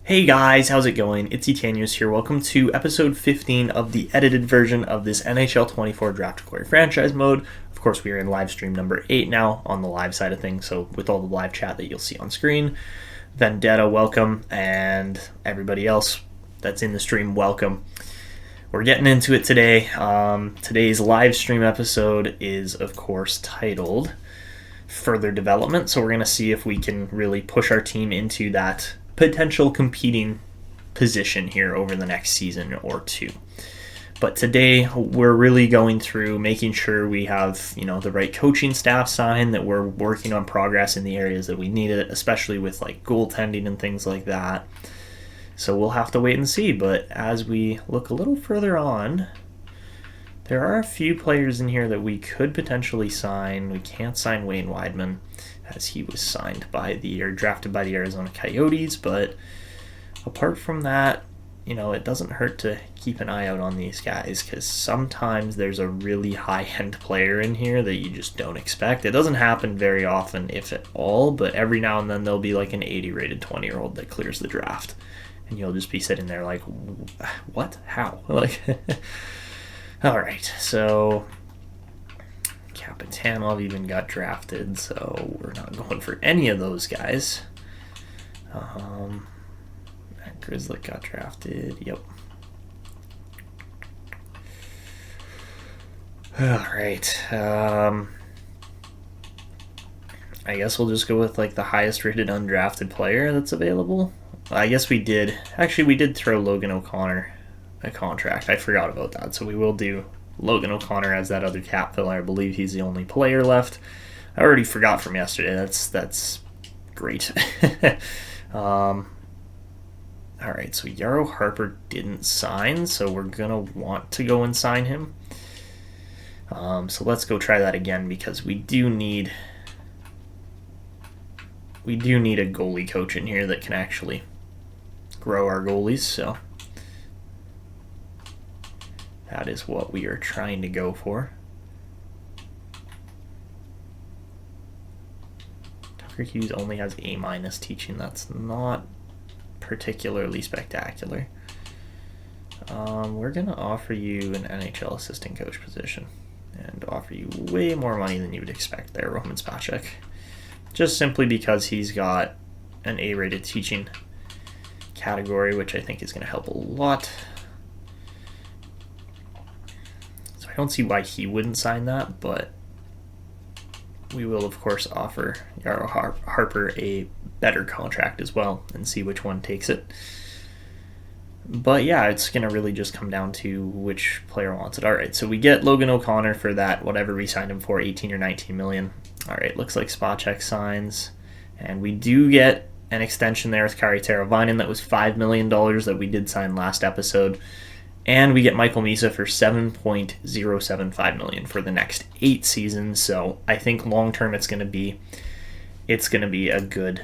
Hey guys, how's it going? It's Etanius here. Welcome to episode 15 of the edited version of this NHL 24 Draft Acquire franchise mode. Of course, we are in live stream number 8 now on the live side of things, so with all the live chat that you'll see on screen. Vendetta, welcome, and everybody else that's in the stream, welcome. We're getting into it today. Today's live stream episode is, of course, titled Further Development, so we're going to see if we can really push our team into that potential competing position here over the next season or two. But today we're really going through making sure we have, the right coaching staff signed, that we're working on progress in the areas that we need it, especially with like goaltending and things like that. So we'll have to wait and see. But as we look a little further on, there are a few players in here that we could potentially sign. We can't sign Wayne Weidman, as he was drafted by the Arizona Coyotes, but apart from that, it doesn't hurt to keep an eye out on these guys, because sometimes there's a really high-end player in here that you just don't expect. It doesn't happen very often, if at all, but every now and then there'll be like an 80-rated 20-year-old that clears the draft, and you'll just be sitting there like, what? How? All right, so Kapitanov even got drafted, so we're not going for any of those guys. Grizzly got drafted, yep. Alright, I guess we'll just go with like the highest rated undrafted player that's available. I guess we did throw Logan O'Connor a contract. I forgot about that, so we will do Logan O'Connor as that other cap filler. I believe he's the only player left. I already forgot from yesterday. That's great. All right, so Yarrow Harper didn't sign, so we're gonna want to go and sign him. So let's go try that again, because we do need a goalie coach in here that can actually grow our goalies. So that is what we are trying to go for. Tucker Hughes only has A- teaching. That's not particularly spectacular. We're going to offer you an NHL assistant coach position and offer you way more money than you would expect there, Roman Spacek. Just simply because he's got an A-rated teaching category, which I think is going to help a lot. I don't see why he wouldn't sign that, but we will, of course, offer Yarrow Harper a better contract as well and see which one takes it. But yeah, it's going to really just come down to which player wants it. All right, so we get Logan O'Connor for that, whatever we signed him for, 18 or 19 million. All right, looks like Spacek signs. And we do get an extension there with Kari Teravainen. That was $5 million that we did sign last episode. And we get Michael Misa for $7.075 million for the next 8 seasons. So I think long term it's going to be a good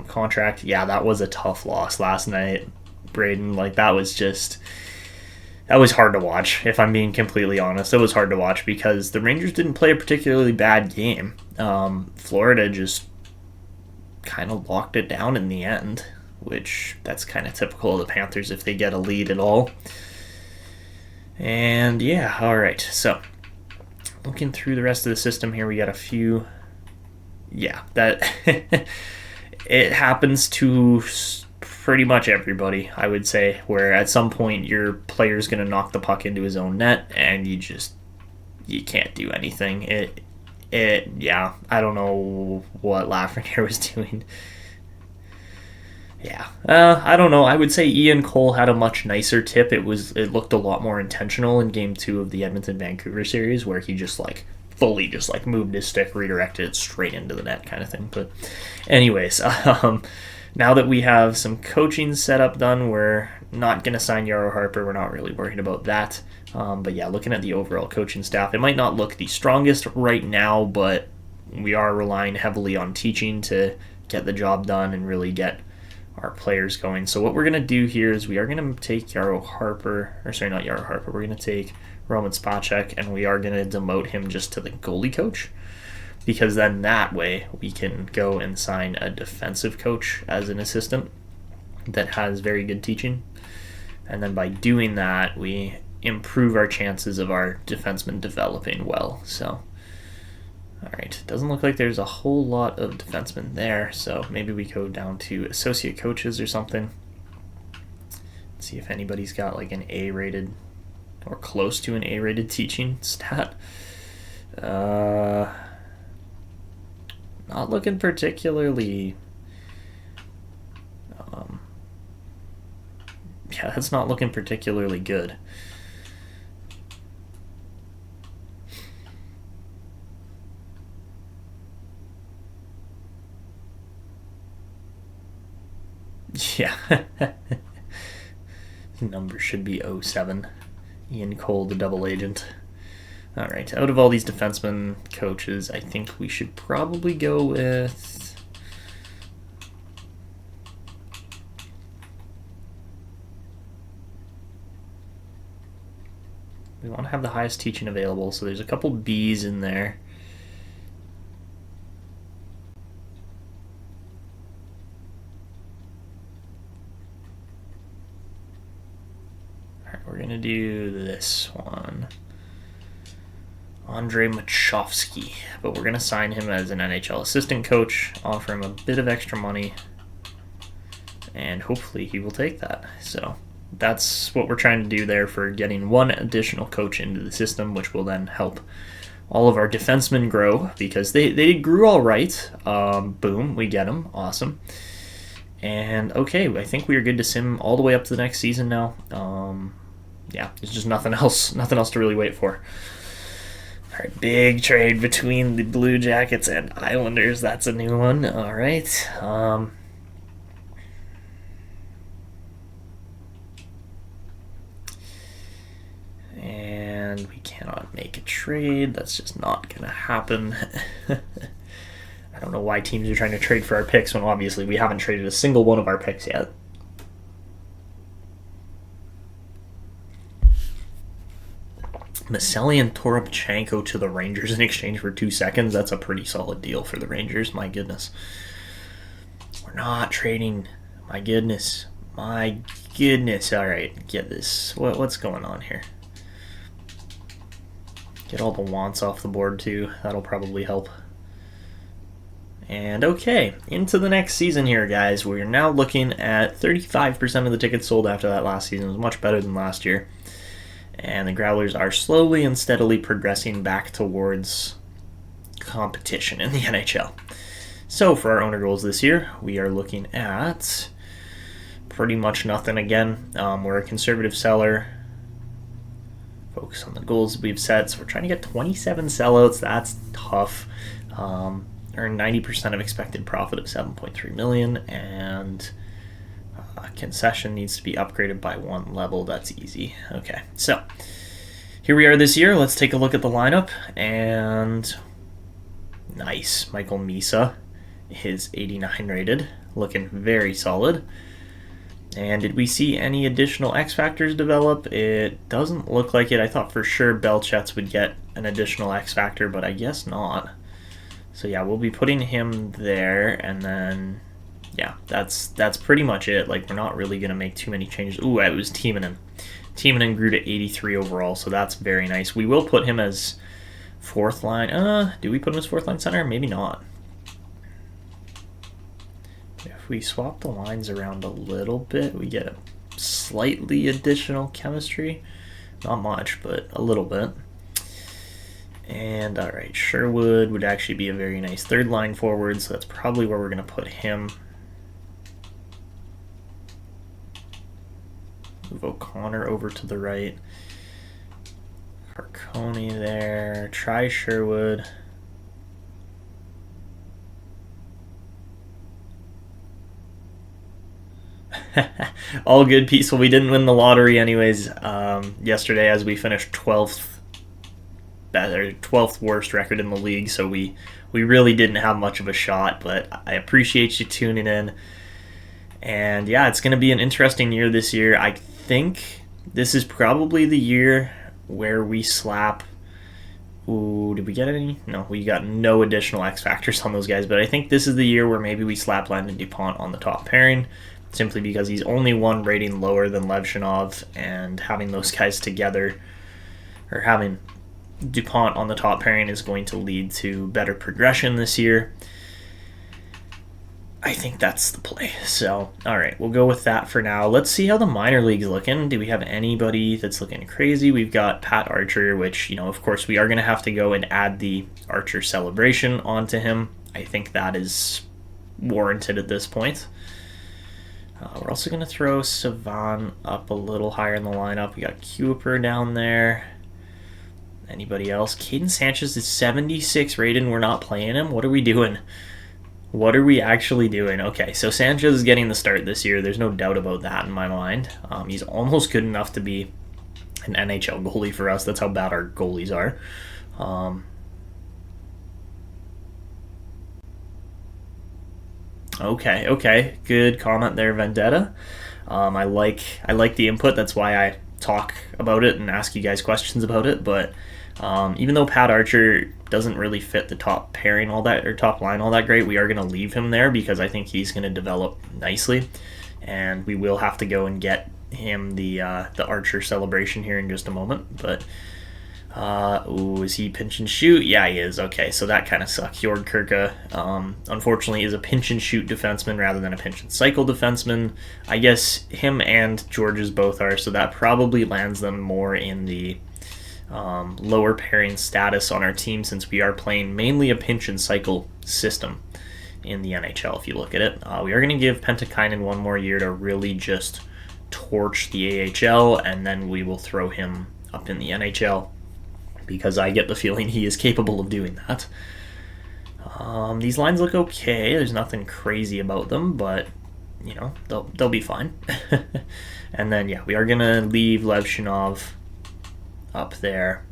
contract. Yeah, that was a tough loss last night, Braden. That was hard to watch. If I'm being completely honest, it was hard to watch because the Rangers didn't play a particularly bad game. Florida just kind of locked it down in the end, which that's kind of typical of the Panthers if they get a lead at all. And yeah, all right, so looking through the rest of the system here, we got a few. Yeah, that it happens to pretty much everybody, I would say, where at some point your player's going to knock the puck into his own net and you can't do anything. Yeah, I don't know what Lafreniere was doing. Yeah, I don't know. I would say Ian Cole had a much nicer tip. It looked a lot more intentional in Game 2 of the Edmonton-Vancouver series, where he fully moved his stick, redirected it straight into the net kind of thing. But anyways, now that we have some coaching setup done, we're not going to sign Yarrow Harper. We're not really worried about that. But yeah, looking at the overall coaching staff, it might not look the strongest right now, but we are relying heavily on teaching to get the job done and really get our players going. So what we're going to do here is we are going to take We're going to take Roman Spacek, and we are going to demote him just to the goalie coach, because then that way we can go and sign a defensive coach as an assistant. that has very good teaching. And then by doing that, we improve our chances of our defensemen developing well. So, all right, doesn't look like there's a whole lot of defensemen there, so maybe we go down to associate coaches or something. See if anybody's got like an A-rated or close to an A-rated teaching stat. Not looking particularly... yeah, that's not looking particularly good. Yeah. Number should be 07. Ian Cole, the double agent. All right, out of all these defenseman coaches, I think we should probably go with... we want to have the highest teaching available, so there's a couple B's in there. All right, we're going to do this one. Marchessault, but we're going to sign him as an NHL assistant coach, offer him a bit of extra money, and hopefully he will take that. So that's what we're trying to do there for getting one additional coach into the system, which will then help all of our defensemen grow, because they grew all right. Boom, we get them. Awesome. And okay, I think we are good to sim all the way up to the next season now. Yeah, there's just nothing else to really wait for. All right, big trade between the Blue Jackets and Islanders. That's a new one. All right. And we cannot make a trade. That's just not going to happen. I don't know why teams are trying to trade for our picks when obviously we haven't traded a single one of our picks yet. Maselli and Toropchenko to the Rangers in exchange for 2 seconds. That's a pretty solid deal for the Rangers. My goodness. We're not trading. My goodness. My goodness. All right, get this. What's going on here? Get all the wants off the board too. That'll probably help. And okay, into the next season here, guys. We're now looking at 35% of the tickets sold after that last season. It was much better than last year. And the Growlers are slowly and steadily progressing back towards competition in the NHL. So for our owner goals this year, we are looking at pretty much nothing again. We're a conservative seller. Focus on the goals we've set. So we're trying to get 27 sellouts. That's tough. Earn 90% of expected profit of $7.3 million, and concession needs to be upgraded by 1 level. That's easy. Okay, so here we are this year. Let's take a look at the lineup. And nice, Michael Misa is 89 rated, looking very solid. And did we see any additional X factors develop? It doesn't look like it. I thought for sure Belchetz would get an additional X factor, but I guess not. So yeah, we'll be putting him there, and then yeah, that's pretty much it. Like, we're not really gonna make too many changes. Ooh, it was Timonen. Timonen grew to 83 overall, so that's very nice. We will put him as 4th line. Do we put him as 4th line center? Maybe not. If we swap the lines around a little bit, we get a slightly additional chemistry. Not much, but a little bit. And all right, Sherwood would actually be a very nice 3rd line forward, so that's probably where we're going to put him. Move O'Connor over to the right. Harconi there. Try Sherwood. All good, peaceful. We didn't win the lottery anyways yesterday, as we finished 12th. Our 12th worst record in the league, so we really didn't have much of a shot, but I appreciate you tuning in. And yeah, it's going to be an interesting year this year. I think this is probably the year where we slap... Ooh, did we get any? No, we got no additional X factors on those guys, but I think this is the year where maybe we slap Landon DuPont on the top pairing. simply because he's only one rating lower than Levshunov, and having those guys together, or having DuPont on the top pairing, is going to lead to better progression this year. I think that's the play. So, all right, we'll go with that for now. Let's see how the minor league's looking. Do we have anybody that's looking crazy? We've got Pat Archer, which, of course, we are going to have to go and add the Archer celebration onto him. I think that is warranted at this point. We're also going to throw Savan up a little higher in the lineup. We got Kuiper down there. Anybody else? Caden Sanchez is 76 rated and we're not playing him. What are we doing? What are we actually doing? Okay, so Sanchez is getting the start this year. There's no doubt about that in my mind. He's almost good enough to be an NHL goalie for us. That's how bad our goalies are. Okay. Good comment there, Vendetta. I like the input. That's why I talk about it and ask you guys questions about it. But even though Pat Archer doesn't really fit the top pairing top line all that great, we are going to leave him there because I think he's going to develop nicely, and we will have to go and get him the Archer celebration here in just a moment. But is he pinch and shoot? Yeah, he is. Okay, so that kind of sucks. Jord Kirka, unfortunately, is a pinch and shoot defenseman rather than a pinch and cycle defenseman. I guess him and George's both are, so that probably lands them more in the lower pairing status on our team, since we are playing mainly a pinch and cycle system in the NHL. If you look at it, we are going to give Pentakainen one more year to really just torch the AHL, and then we will throw him up in the NHL because I get the feeling he is capable of doing that. These lines look okay. There's nothing crazy about them, but they'll be fine. And then we are gonna leave Levshunov up there,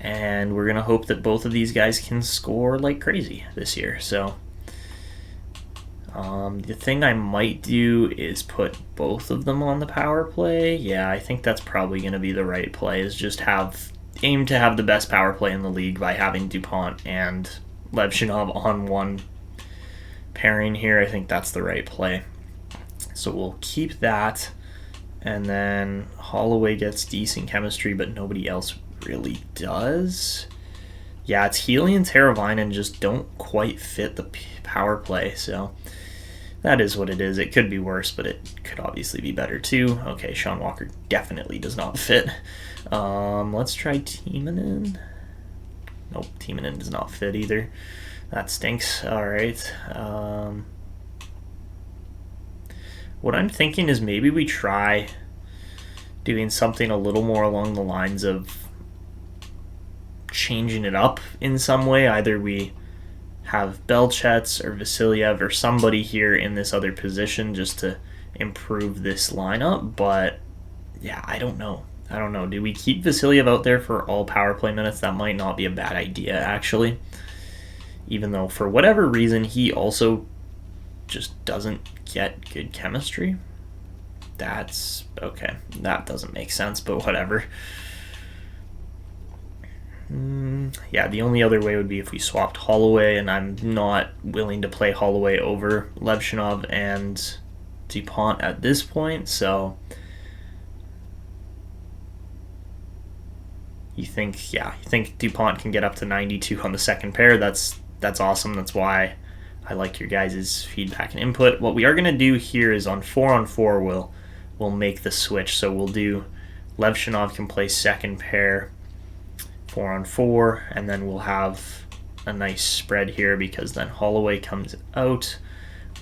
and we're gonna hope that both of these guys can score like crazy this year. So the thing I might do is put both of them on the power play. I think that's probably gonna be the right play, is just aim to have the best power play in the league by having DuPont and Levshunov on one pairing here. I think that's the right play. So we'll keep that. And then Holloway gets decent chemistry, but nobody else really does. It's Healy and Teravainen just don't quite fit the power play. So that is what it is. It could be worse, but it could obviously be better too. Okay, Sean Walker definitely does not fit. Let's try Timonen. Nope, Timonen does not fit either. That stinks. All right. What I'm thinking is maybe we try doing something a little more along the lines of changing it up in some way. Either we have Belchetz or Vasilyev or somebody here in this other position just to improve this lineup. But I don't know. Do we keep Vasilyev out there for all power play minutes? That might not be a bad idea, actually. Even though, for whatever reason, he also just doesn't get good chemistry. That's okay. That doesn't make sense, but whatever. The only other way would be if we swapped Holloway, and I'm not willing to play Holloway over Levshunov and DuPont at this point, so you think DuPont can get up to 92 on the second pair? That's awesome. That's why I like your guys' feedback and input. What we are going to do here is on 4-on-4, we'll make the switch. So we'll do Levshunov can play second pair 4-on-4, and then we'll have a nice spread here because then Holloway comes out.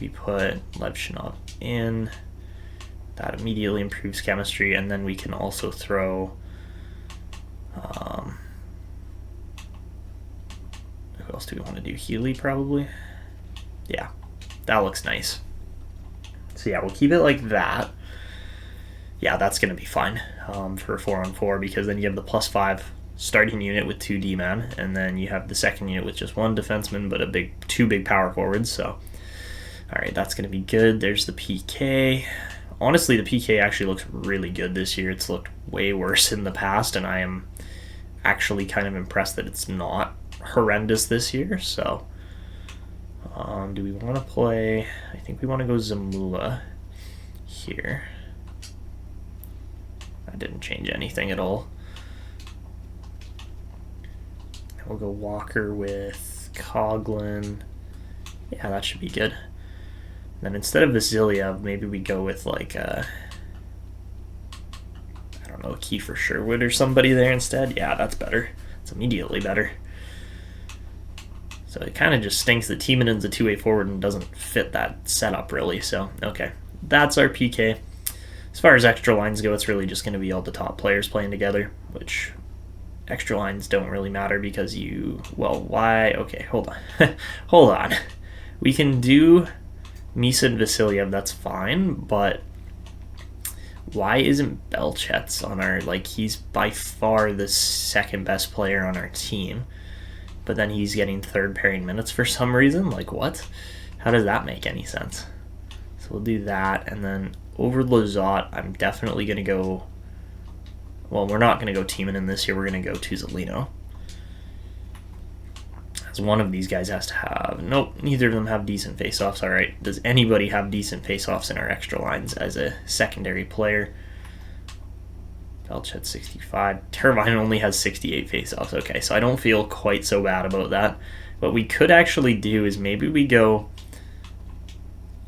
We put Levshunov in. That immediately improves chemistry, and then we can also throw who else do we want to do? Healy, probably. That looks nice. So we'll keep it like that. That's going to be fine for 4-on-4, because then you have the +5 starting unit with 2 D-men, and then you have the second unit with just 1 defenseman, but two big power forwards. So, all right, that's going to be good. There's the PK. Honestly, the PK actually looks really good this year. It's looked way worse in the past, and I am actually kind of impressed that it's not horrendous this year. So Do we want to play? I think we want to go Zamula here. That didn't change anything at all. We'll go Walker with Coughlin. Yeah, that should be good. Then instead of Vasiliev, maybe we go with like I don't know, Kiefer Sherwood or somebody there instead. Yeah, that's better. It's immediately better. So it kind of just stinks that Timonen's a two-way forward and doesn't fit that setup really. So, okay. That's our PK. As far as extra lines go, it's really just going to be all the top players playing together, which extra lines don't really matter because why? Okay, hold on. Hold on. We can do Misa and Vasiliev, that's fine, but why isn't Belchetz on our, he's by far the second best player on our team, but then he's getting third pairing minutes for some reason? What? How does that make any sense? So we'll do that, and then over Lizotte, I'm definitely going to go, well, we're not going to go Timonen this year, we're going to go Tuzolino. As one of these guys has to have, nope, neither of them have decent faceoffs. All right, does anybody have decent faceoffs in our extra lines as a secondary player? Belchetz 65. Teravainen only has 68 faceoffs. Okay, so I don't feel quite so bad about that. What we could actually do is maybe we go,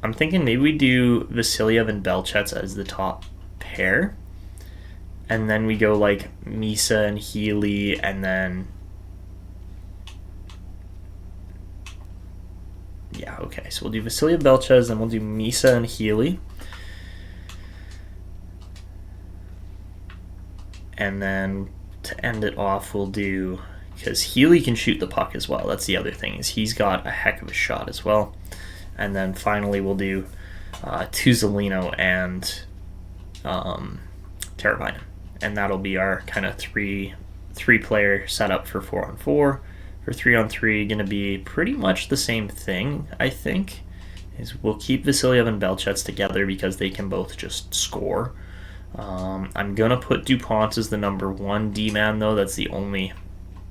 I'm thinking maybe we do Vasiliev and Belchetz as the top pair. And then we go Misa and Healy, and then yeah, okay. So we'll do Vasiliev, Belchetz, then we'll do Misa and Healy. And then to end it off, we'll do, because Healy can shoot the puck as well. That's the other thing, is he's got a heck of a shot as well. And then finally we'll do Tuzolino and Teravainen. And that'll be our kind of three-player setup for 4-on-4. For 3-on-3, going to be pretty much the same thing, I think. Is we'll keep Vasiliev and Belchetz together because they can both just score. I'm going to put DuPont as the number 1 D-man, though. That's the only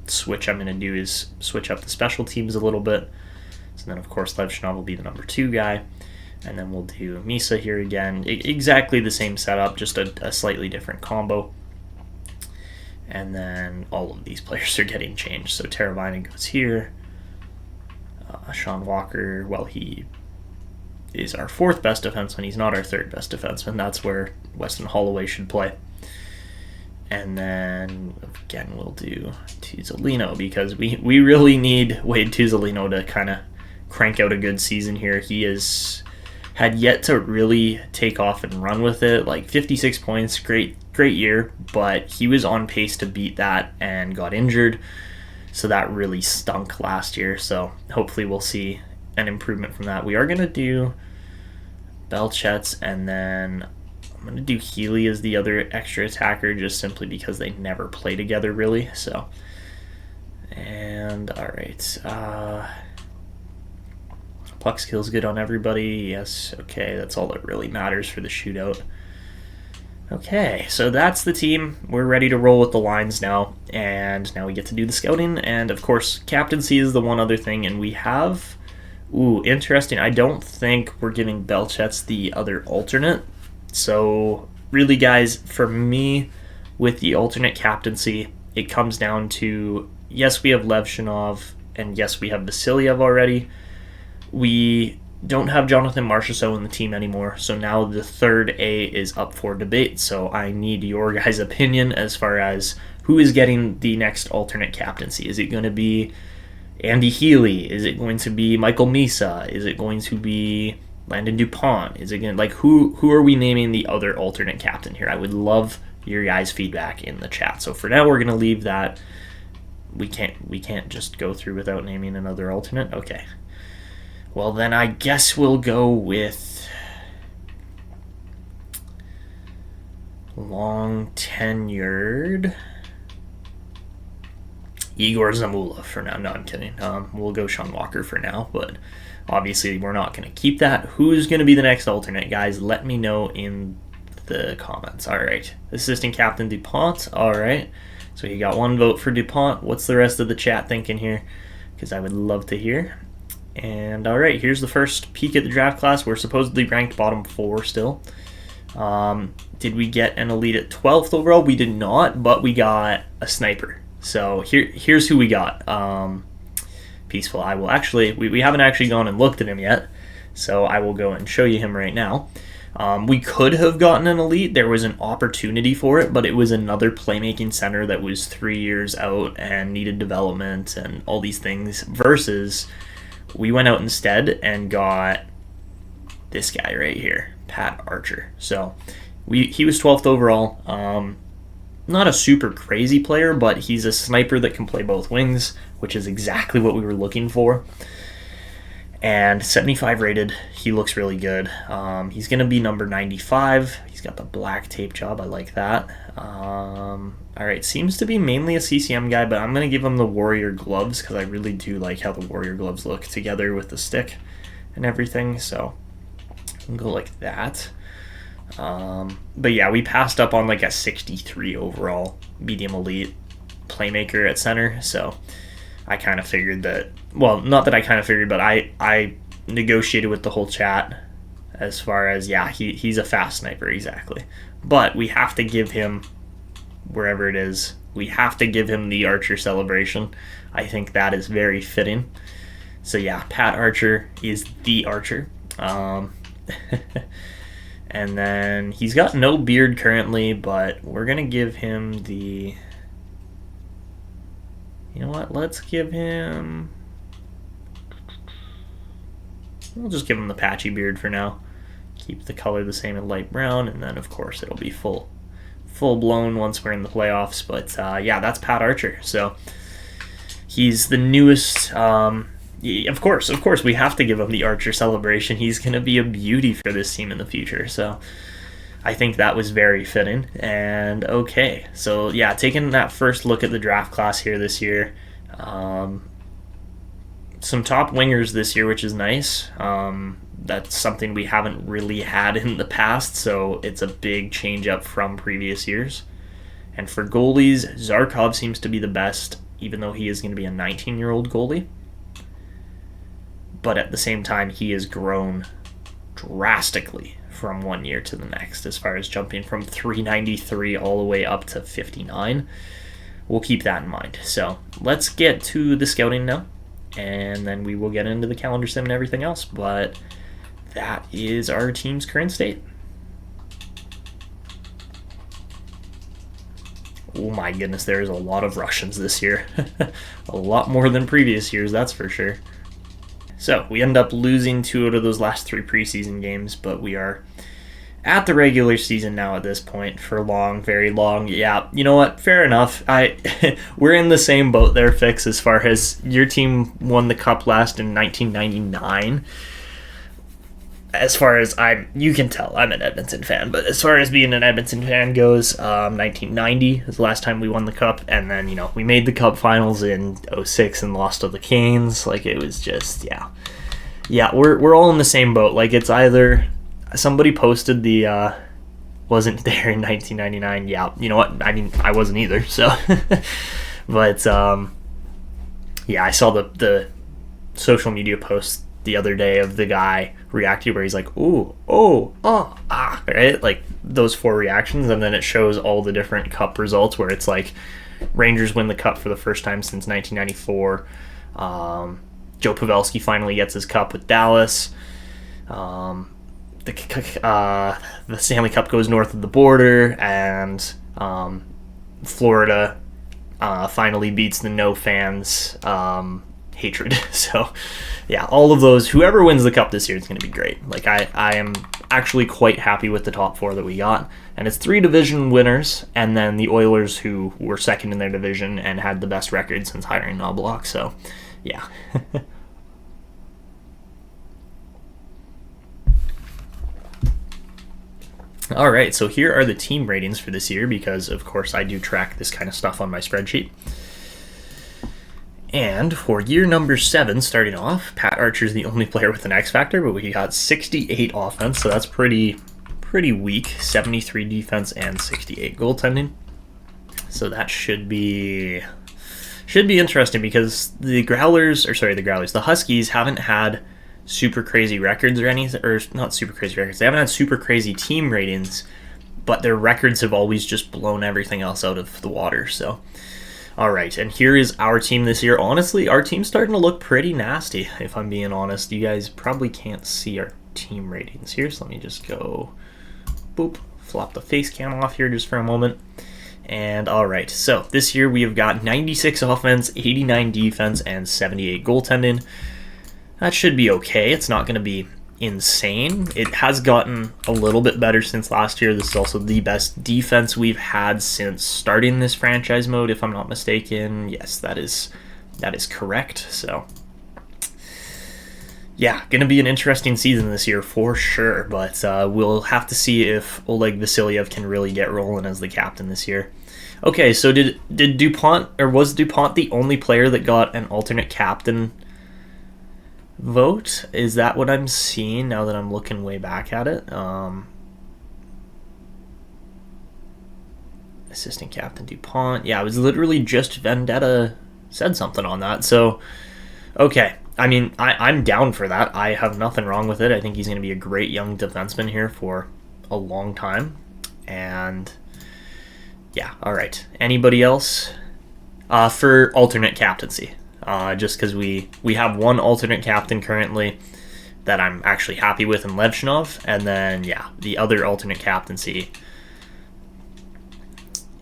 switch I'm going to do, is switch up the special teams a little bit. So then, of course, Levshunov will be the number 2 guy. And then we'll do Misa here again. Exactly the same setup, just a slightly different combo. And then all of these players are getting changed. So Teravainen goes here. Sean Walker, well, he is our 4th best defenseman. He's not our 3rd best defenseman. That's where Weston Holloway should play. And then, again, we'll do Tuzolino because we really need Wade Tuzolino to kind of crank out a good season here. He had yet to really take off and run with it. 56 points, great year, but he was on pace to beat that and got injured, so that really stunk last year. So hopefully we'll see an improvement from that. We are going to do Belchetz, and then I'm going to do Healy as the other extra attacker, just simply because they never play together really. So, and all right, puck skill's good on everybody. Yes, okay, that's all that really matters for the shootout. Okay, so that's the team. We're ready to roll with the lines now, and now we get to do the scouting, and of course, captaincy is the one other thing, and we have, interesting, I don't think we're giving Belchetz the other alternate, so really, guys, for me, with the alternate captaincy, it comes down to, yes, we have Levshunov, and yes, we have Vasiliev already. We don't have Jonathan Marchessault in the team anymore, so now the third A is up for debate, so I need your guys' opinion as far as who is getting the next alternate captaincy. Is it going to be Andy Healy? Is it going to be Michael Misa? Is it going to be Landon DuPont? Is it going to, who are we naming the other alternate captain here? I would love your guys' feedback in the chat. So for now, we're going to leave that. We can't just go through without naming another alternate? Okay. Well, then I guess we'll go with long-tenured Igor Zamula for now. No, I'm kidding. We'll go Sean Walker for now, but obviously we're not going to keep that. Who's going to be the next alternate, guys? Let me know in the comments. All right. Assistant Captain DuPont. All right. So you got 1 vote for DuPont. What's the rest of the chat thinking here? Because I would love to hear. And all right, here's the first peek at the draft class. We're supposedly ranked bottom 4 still. Did we get an elite at 12th overall? We did not, but we got a sniper. So here's who we got. Peaceful. I will actually, we haven't actually gone and looked at him yet, so I will go and show you him right now. We could have gotten an elite. There was an opportunity for it, but it was another playmaking center that was 3 years out and needed development and all these things, versus we went out instead and got this guy right here, Pat Archer. So he was 12th overall. Not a super crazy player, but he's a sniper that can play both wings, which is exactly what we were looking for. And 75 rated. He looks really good. He's going to be number 95. He's got the black tape job. I like that. All right, seems to be mainly a CCM guy, but I'm going to give him the Warrior gloves because I really do like how the Warrior gloves look together with the stick and everything. So I'll go like that. But yeah, we passed up on like a 63 overall medium elite playmaker at center. So I kind of figured that, well, not that I kind of figured, but I negotiated with the whole chat as far as, yeah, he's a fast sniper, exactly. But we have to give him, wherever it is, we have to give him the Archer celebration. I think that is very fitting. So yeah, Pat Archer is the Archer. And then he's got no beard currently, but we're going to give him the... You know what? Let's give him... We'll just give him the patchy beard for now. Keep the color the same in light brown, and then, of course, it'll be full-blown once we're in the playoffs. But, yeah, that's Pat Archer. So he's the newest... Of course, we have to give him the Archer celebration. He's going to be a beauty for this team in the future. So I think that was very fitting. And okay, so yeah, taking that first look at the draft class here this year. Some top wingers this year, which is nice. That's something we haven't really had in the past, so it's a big change up from previous years. And for goalies, Zarkov seems to be the best, even though he is going to be a 19-year-old goalie. But at the same time, he has grown drastically from one year to the next as far as jumping from 393 all the way up to 59. We'll keep that in mind. So let's get to the scouting now, and then we will get into the calendar sim and everything else. But that is our team's current state. Oh my goodness, there is a lot of Russians this year. A lot more than previous years, that's for sure. So we end up losing 2 out of those last 3 preseason games, but we are at the regular season now at this point for long, very long. Yeah, you know what? Fair enough. We're in the same boat there, Fix, as far as your team won the cup last in 1999. As far as you can tell, I'm an Edmonton fan, but as far as being an Edmonton fan goes, 1990 is the last time we won the cup, and then, we made the cup finals in 06 and lost to the Canes. Like, it was just, yeah, we're all in the same boat. Like, it's either somebody posted the wasn't there in 1999. Yeah, you know what? I mean, I wasn't either. So, but yeah, I saw the social media post the other day of the guy reacting where he's like, ooh, oh, oh, ah, right? Like those 4 reactions, and then it shows all the different cup results where it's like Rangers win the cup for the first time since 1994. Joe Pavelski finally gets his cup with Dallas. The Stanley Cup goes north of the border, and Florida finally beats the no fans hatred. So yeah, all of those, whoever wins the cup this year, it's going to be great. Like I am actually quite happy with the top 4 that we got, and it's 3 division winners, and then the Oilers, who were second in their division and had the best record since hiring Knobloch. So yeah. All right, so here are the team ratings for this year, because of course I do track this kind of stuff on my spreadsheet. And for year number 7, starting off, Pat Archer's the only player with an X factor, but we got 68 offense, so that's pretty weak. 73 defense and 68 goaltending. So that should be should be interesting because the Huskies haven't had super crazy records or anything, or not super crazy records. They haven't had super crazy team ratings, but their records have always just blown everything else out of the water. So, all right, and here is our team this year. Honestly, our team's starting to look pretty nasty, if I'm being honest. You guys probably can't see our team ratings here, so let me just go, boop, flop the face cam off here just for a moment. And all right, so this year we have got 96 offense, 89 defense, and 78 goaltending. That should be okay. It's not going to be insane. It has gotten a little bit better since last year. This is also the best defense we've had since starting this franchise mode, if I'm not mistaken. Yes, that is correct. So, yeah, going to be an interesting season this year for sure, but we'll have to see if Oleg Vasilyev can really get rolling as the captain this year. Okay, so did DuPont, or was DuPont the only player that got an alternate captain vote? Is that what I'm seeing now that I'm looking way back at it? Assistant captain DuPont. Yeah, it was literally just Vendetta said something on that. So, okay. I mean, I'm down for that. I have nothing wrong with it. I think he's going to be a great young defenseman here for a long time. And, yeah, all right. Anybody else? For alternate captaincy. Just because we have one alternate captain currently that I'm actually happy with in Levshunov, and then, yeah, the other alternate captaincy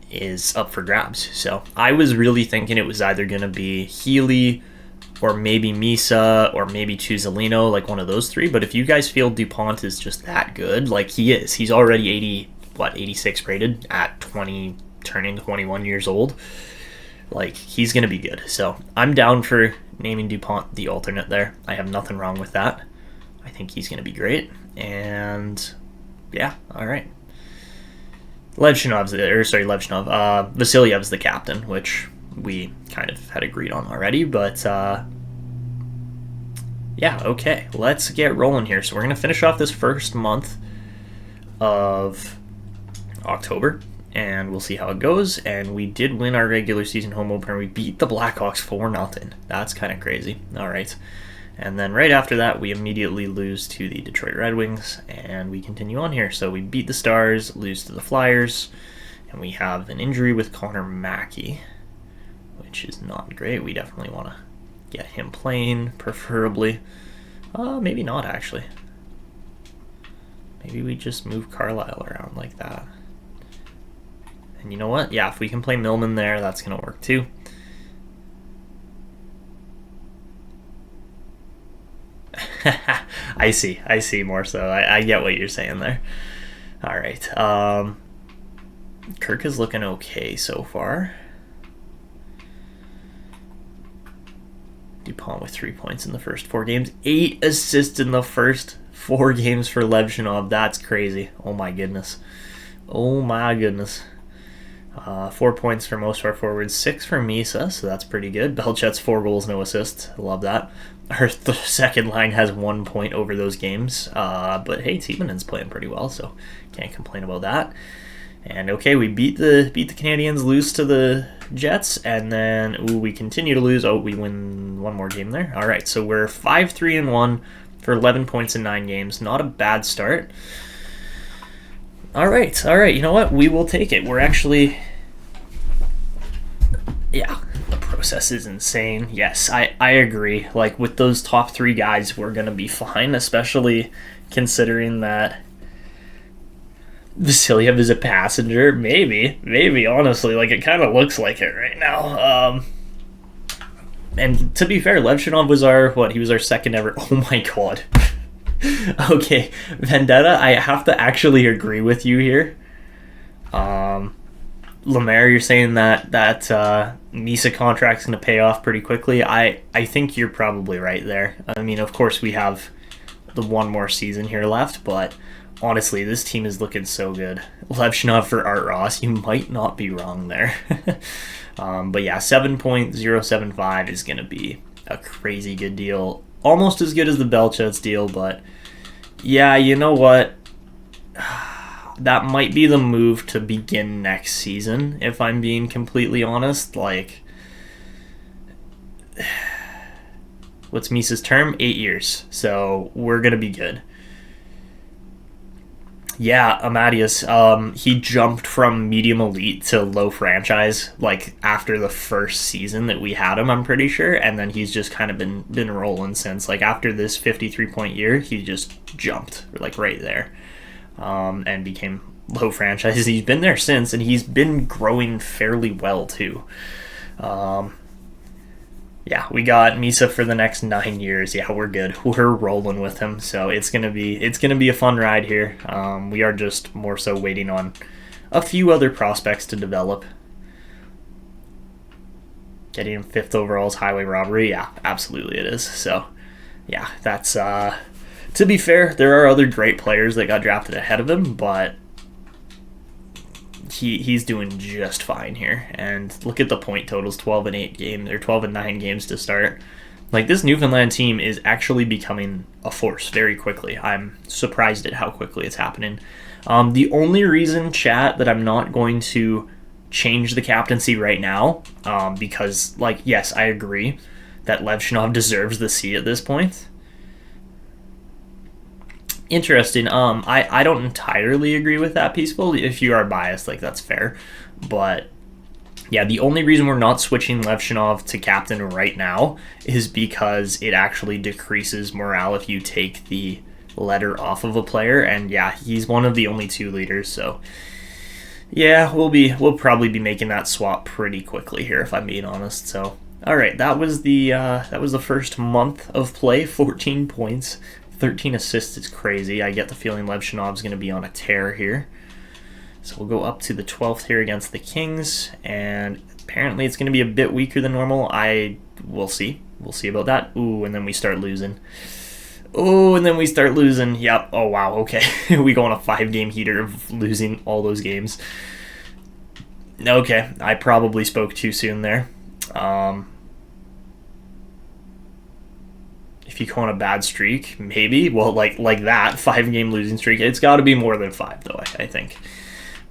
is up for grabs. So I was really thinking it was either going to be Healy or maybe Misa or maybe Tuzolino, like one of those three. But if you guys feel DuPont is just that good, like he is, he's already 86 rated at 20, turning 21 years old. Like, he's going to be good. So, I'm down for naming DuPont the alternate there. I have nothing wrong with that. I think he's going to be great. And, yeah, all right. Vasylyev's the captain, which we kind of had agreed on already. But, yeah, okay. Let's get rolling here. So, we're going to finish off this first month of October. And we'll see how it goes. And we did win our regular season home opener. We beat the Blackhawks 4-0. That's kind of crazy. All right. And then right after that, we immediately lose to the Detroit Red Wings. And we continue on here. So we beat the Stars, lose to the Flyers. And we have an injury with Connor Mackey, which is not great. We definitely want to get him playing, preferably. Maybe not, actually. Maybe we just move Carlisle around like that. And you know what? Yeah, if we can play Millman there, that's going to work too. I see more so. I get what you're saying there. All right. Kirk is looking okay so far. DuPont with 3 points in the first 4 games. 8 assists in the first 4 games for Levshunov. That's crazy. Oh my goodness. 4 points for most of our forwards, 6 for Misa, so that's pretty good. Belchetz 4 goals, no assists. Love that. Our second line has 1 point over those games, but hey, Tiemanen's playing pretty well, so can't complain about that. And okay, we beat the Canadiens, lose to the Jets, and then we continue to lose. Oh, we win one more game there. All right, so we're 5-3-1 for 11 points in 9 games. Not a bad start. All right. You know what? We will take it. We're actually... Yeah, the process is insane. Yes, I agree. Like, with those top 3 guys, we're going to be fine, especially considering that Vasilyev is a passenger. Maybe, honestly. Like, it kind of looks like it right now. And to be fair, Levshunov was he was our second ever... Oh my god. Okay, Vendetta, I have to actually agree with you here. Lemaire, you're saying that Misa contract's going to pay off pretty quickly. I think you're probably right there. I mean, of course, we have the one more season here left, but honestly, this team is looking so good. Levshunov for Art Ross, you might not be wrong there. But yeah, 7.075 is going to be a crazy good deal. Almost as good as the Belchetz deal, but yeah, you know what? That might be the move to begin next season, if I'm being completely honest. Like, what's Misa's term? 8 years. So we're going to be good. Yeah, Amadeus, he jumped from medium elite to low franchise like after the first season that we had him, I'm pretty sure, and then he's just kind of been rolling since. Like after this 53-point year, he just jumped like right there, and became low franchise. He's been there since, and he's been growing fairly well too. Yeah, we got Misa for the next 9 years. Yeah, we're good. We're rolling with him, so it's gonna be a fun ride here. We are just more so waiting on a few other prospects to develop. Getting him 5th overall is highway robbery. Yeah, absolutely it is. So, yeah, that's to be fair, there are other great players that got drafted ahead of him, but he's doing just fine here. And look at the point totals: 12-8 games, or 12-9 games to start. Like, this Newfoundland team is actually becoming a force very quickly. I'm surprised at how quickly it's happening. The only reason, chat, that I'm not going to change the captaincy right now, because, like, yes, I agree that Levshunov deserves the C at this point. Interesting. I don't entirely agree with that, Peaceful. If you are biased, like, that's fair. But yeah, the only reason we're not switching Levshunov to captain right now is because it actually decreases morale if you take the letter off of a player. And yeah, he's one of the only 2 leaders, so yeah, we'll probably be making that swap pretty quickly here, if I'm being honest. So all right, that was the first month of play. 14 points. 13 assists is crazy. I get the feeling Levshunov's going to be on a tear here. So we'll go up to the 12th here against the Kings, and apparently it's going to be a bit weaker than normal. We'll see. We'll see about that. Ooh, and then we start losing. Yep. Oh, wow. Okay. We go on a 5-game heater of losing all those games. Okay. I probably spoke too soon there. If you go on a bad streak, maybe. Well, like that 5-game losing streak, it's got to be more than 5, though, I think.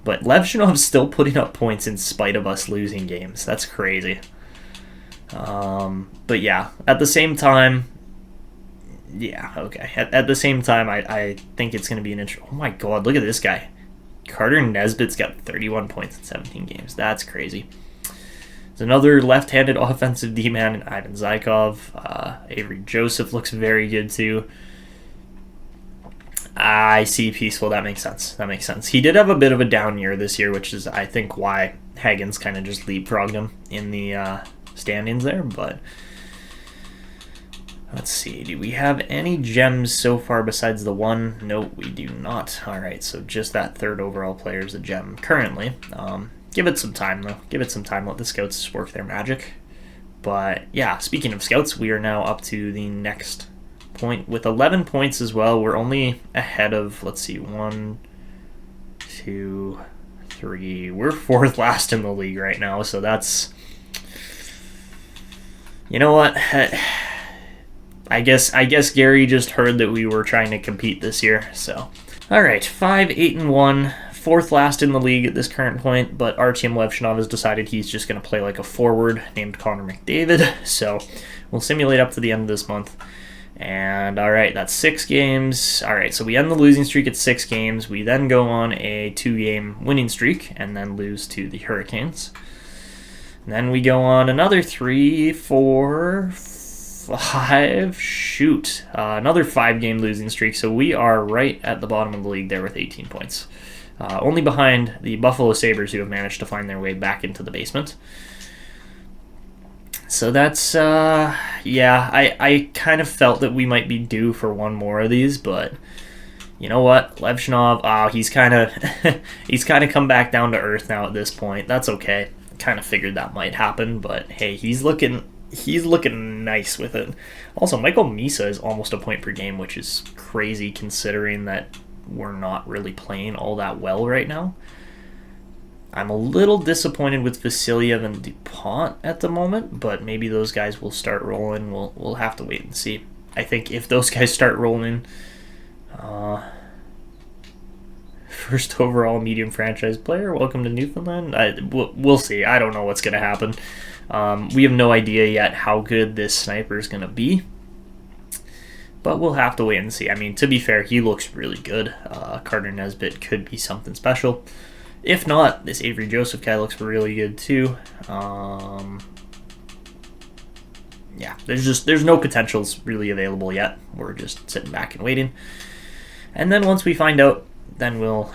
But Levshunov's still putting up points in spite of us losing games. That's crazy. But yeah, at the same time, yeah, okay. At the same time, I think it's going to be an intro. Oh my god, look at this guy. Carter Nesbitt's got 31 points in 17 games. That's crazy. There's another left-handed offensive D-man in Ivan Zykov. Avery Joseph looks very good too. I see, Peaceful. That makes sense. He did have a bit of a down year this year, which is, I think, why Hagen's kind of just leapfrogged him in the standings there. But let's see. Do we have any gems so far besides the one? No, we do not. All right, so just that 3rd overall player is a gem currently. Give it some time, though. Give it some time. Let the scouts work their magic. But, yeah, speaking of scouts, we are now up to the next point with 11 points as well. We're only ahead of, let's see, 1, 2, 3. We're 4th last in the league right now, so that's... You know what? I guess Gary just heard that we were trying to compete this year, so... All right, 5-8-1. 4th last in the league at this current point, but Artyom Levshunov has decided he's just going to play like a forward named Connor McDavid, so we'll simulate up to the end of this month. And all right, that's 6 games. All right, so we end the losing streak at 6 games. We then go on a 2-game winning streak and then lose to the Hurricanes. And then we go on another 3, 4, 5, another 5-game losing streak. So we are right at the bottom of the league there with 18 points. Only behind the Buffalo Sabres, who have managed to find their way back into the basement. So that's, yeah, I kind of felt that we might be due for one more of these, but you know what? Levshunov, he's kind of come back down to earth now at this point. That's okay. Kind of figured that might happen, but hey, he's looking nice with it. Also, Michael Misa is almost a point per game, which is crazy considering that we're not really playing all that well right now. I'm a little disappointed with Vasiliev and DuPont at the moment, but maybe those guys will start rolling. We'll have to wait and see. I think if those guys start rolling, first overall medium franchise player. Welcome to Newfoundland. We'll see. I don't know what's going to happen. We have no idea yet how good this sniper is going to be. But we'll have to wait and see. I mean, to be fair, he looks really good. Carter Nesbitt could be something special. If not, this Avery Joseph guy looks really good too. Yeah, there's no potentials really available yet. We're just sitting back and waiting. And then once we find out, then we'll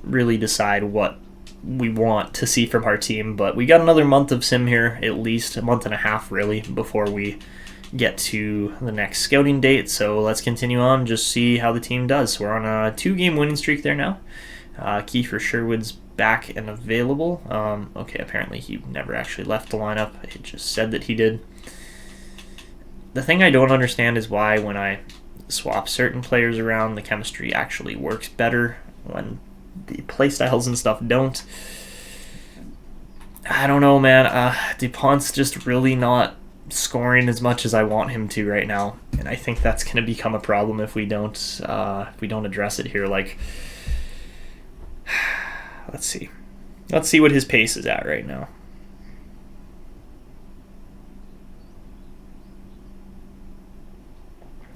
really decide what we want to see from our team. But we got another month of sim here, at least a month and a half really, before we get to the next scouting date. So let's continue on, just see how the team does. We're on a 2-game winning streak there now. Kiefer Sherwood's back and available. Okay, apparently he never actually left the lineup. It just said that he did. The thing I don't understand is why when I swap certain players around, the chemistry actually works better when the playstyles and stuff don't. I don't know, man. DuPont's just really not scoring as much as I want him to right now, and I think that's going to become a problem if we don't address it here. Like, let's see what his pace is at right now.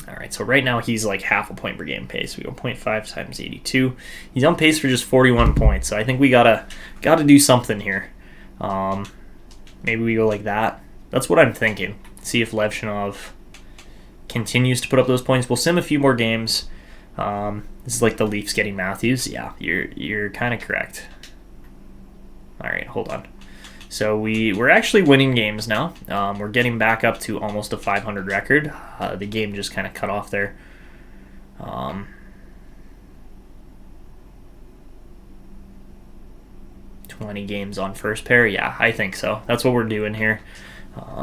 All right, so right now he's like half a point per game pace. We go 0.5 times 82. He's on pace for just 41 points. So I think we gotta do something here. Maybe we go like that. That's what I'm thinking. See if Levshunov continues to put up those points. We'll sim a few more games. This is like the Leafs getting Matthews. Yeah, you're kind of correct. All right, hold on. So we're actually winning games now. We're getting back up to almost a 500 record. The game just kind of cut off there. 20 games on first pair. Yeah, I think so. That's what we're doing here.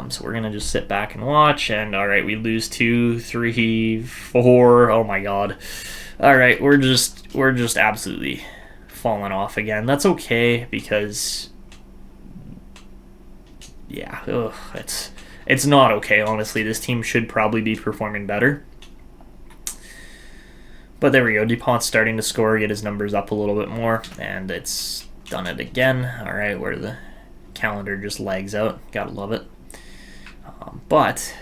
So we're going to just sit back and watch. And all right, we lose 2, 3, 4. Oh my God. All right, we're just absolutely falling off again. That's okay because... yeah, it's not okay, honestly. This team should probably be performing better. But there we go. DuPont's starting to score, get his numbers up a little bit more, and it's done it again. All right, where the calendar just lags out. Gotta love it. But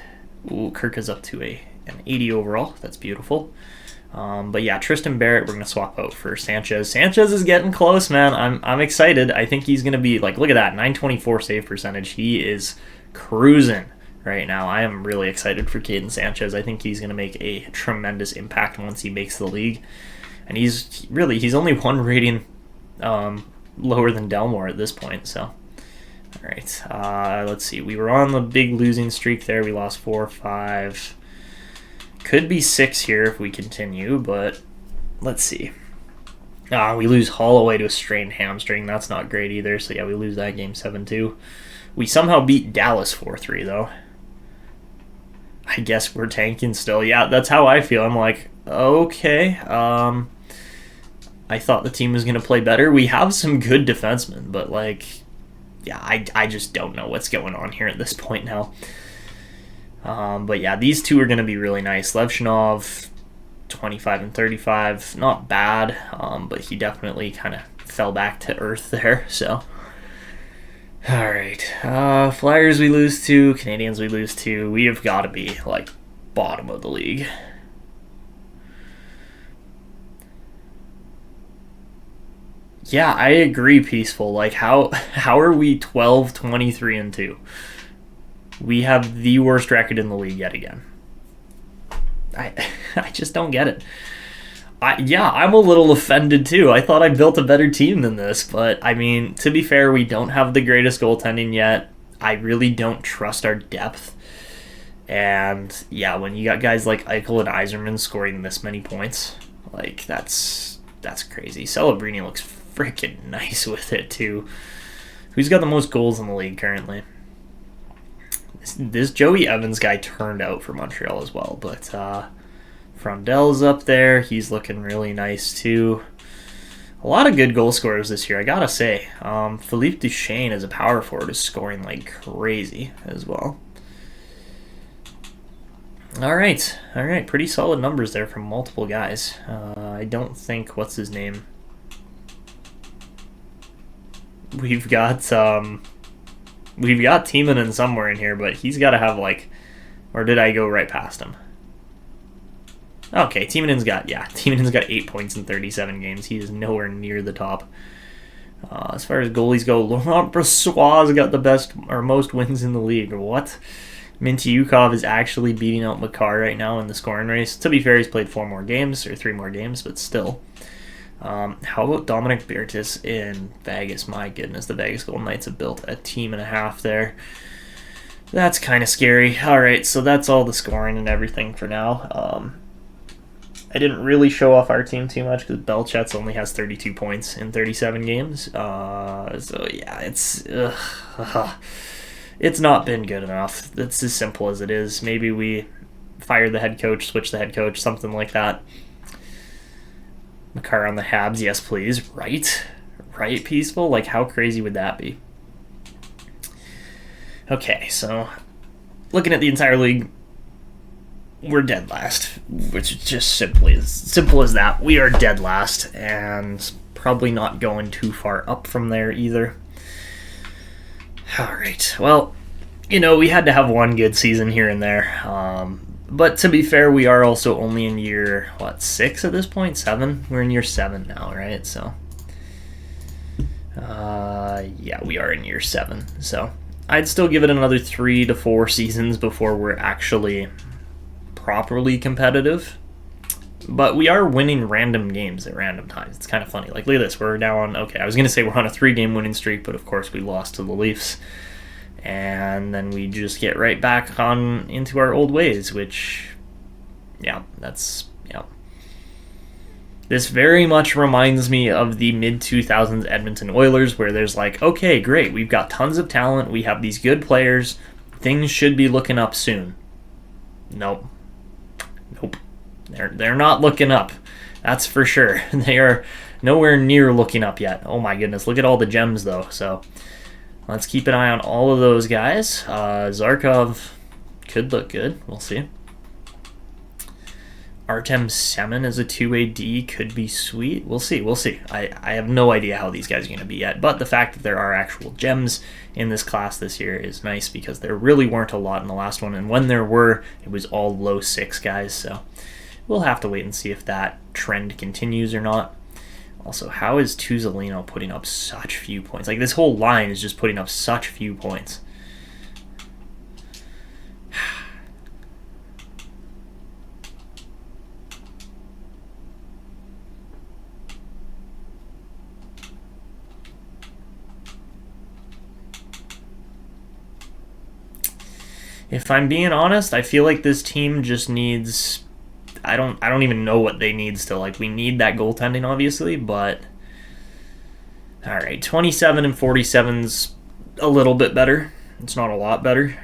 Kirk is up to an 80 overall. That's beautiful. But yeah, Tristan Barrett, we're going to swap out for Sanchez. Sanchez is getting close, man. I'm excited. I think he's going to be, like, look at that, 924 save percentage. He is cruising right now. I am really excited for Caden Sanchez. I think he's going to make a tremendous impact once he makes the league. And he's only one rating lower than Delmore at this point, so. All right, let's see. We were on the big losing streak there. We lost 4, 5... could be 6 here if we continue, but let's see. We lose Holloway to a strained hamstring. That's not great either. So yeah, we lose that game 7-2. We somehow beat Dallas 4-3 though. I guess we're tanking still. Yeah, that's how I feel. I'm like, okay. I thought the team was going to play better. We have some good defensemen, but like, yeah, I just don't know what's going on here at this point now. But yeah, these two are going to be really nice. Levshunov, 25 and 35, not bad, but he definitely kind of fell back to earth there. So, all right, Flyers we lose to, Canadians we lose to. We have got to be like bottom of the league. Yeah, I agree, Peaceful. Like, how are we 12, 23, and 2? We have the worst record in the league yet again. I just don't get it. I'm a little offended too. I thought I built a better team than this, but I mean, to be fair, we don't have the greatest goaltending yet. I really don't trust our depth. And yeah, when you got guys like Eichel and Yzerman scoring this many points, like that's crazy. Celebrini looks freaking nice with it too. Who's got the most goals in the league currently? This Joey Evans guy turned out for Montreal as well, but Frondel's up there. He's looking really nice too. A lot of good goal scorers this year, I gotta say. Philippe Duchesne as a power forward is scoring like crazy as well. All right, pretty solid numbers there from multiple guys. I don't think, what's his name? we've got Timonen somewhere in here, but he's got to have like, or did I go right past him? Okay, Timonen's got 8 points in 37 games. He is nowhere near the top. As far as goalies go, Laurent Brossoit's got the best or most wins in the league. What? Mintyukov is actually beating out Makar right now in the scoring race. To be fair, he's played 3 more games, but still. How about Dominik Belchetz in Vegas? My goodness, the Vegas Golden Knights have built a team and a half there. That's kind of scary. All right, so that's all the scoring and everything for now. I didn't really show off our team too much because Belchetz only has 32 points in 37 games. So yeah, it's not been good enough. It's as simple as it is. Maybe we fire the head coach, switch the head coach, something like that. Makar on the Habs, yes please. Right, Peaceful? Like, how crazy would that be? Okay, so looking at the entire league, we're dead last, which is just simply as simple as that. We are dead last, and probably not going too far up from there either. All right, well, we had to have one good season here and there. But to be fair, we are also only in year, 6 at this point? 7? We're in year 7 now, right? So, yeah, we are in year 7. So, I'd still give it another 3 to 4 seasons before we're actually properly competitive. But we are winning random games at random times. It's kind of funny. Like, look at this. We're now on, I was going to say we're on a 3-game winning streak, but of course we lost to the Leafs. And then we just get right back on into our old ways, which, yeah. This very much reminds me of the mid-2000s Edmonton Oilers, where there's like, okay, great, we've got tons of talent, we have these good players, things should be looking up soon. Nope. They're not looking up. That's for sure. They are nowhere near looking up yet. Oh my goodness, look at all the gems though. So let's keep an eye on all of those guys. Zarkov could look good. We'll see. Artem Semin as a 2AD could be sweet. We'll see. I have no idea how these guys are going to be yet, but the fact that there are actual gems in this class this year is nice because there really weren't a lot in the last one, and when there were, it was all low 6 guys, so we'll have to wait and see if that trend continues or not. Also, how is Tuzolino putting up such few points? Like, this whole line is just putting up such few points. If I'm being honest, I feel like this team just needs... I don't even know what they need still. Like, we need that goaltending, obviously, but... Alright, 27 and 47's a little bit better. It's not a lot better.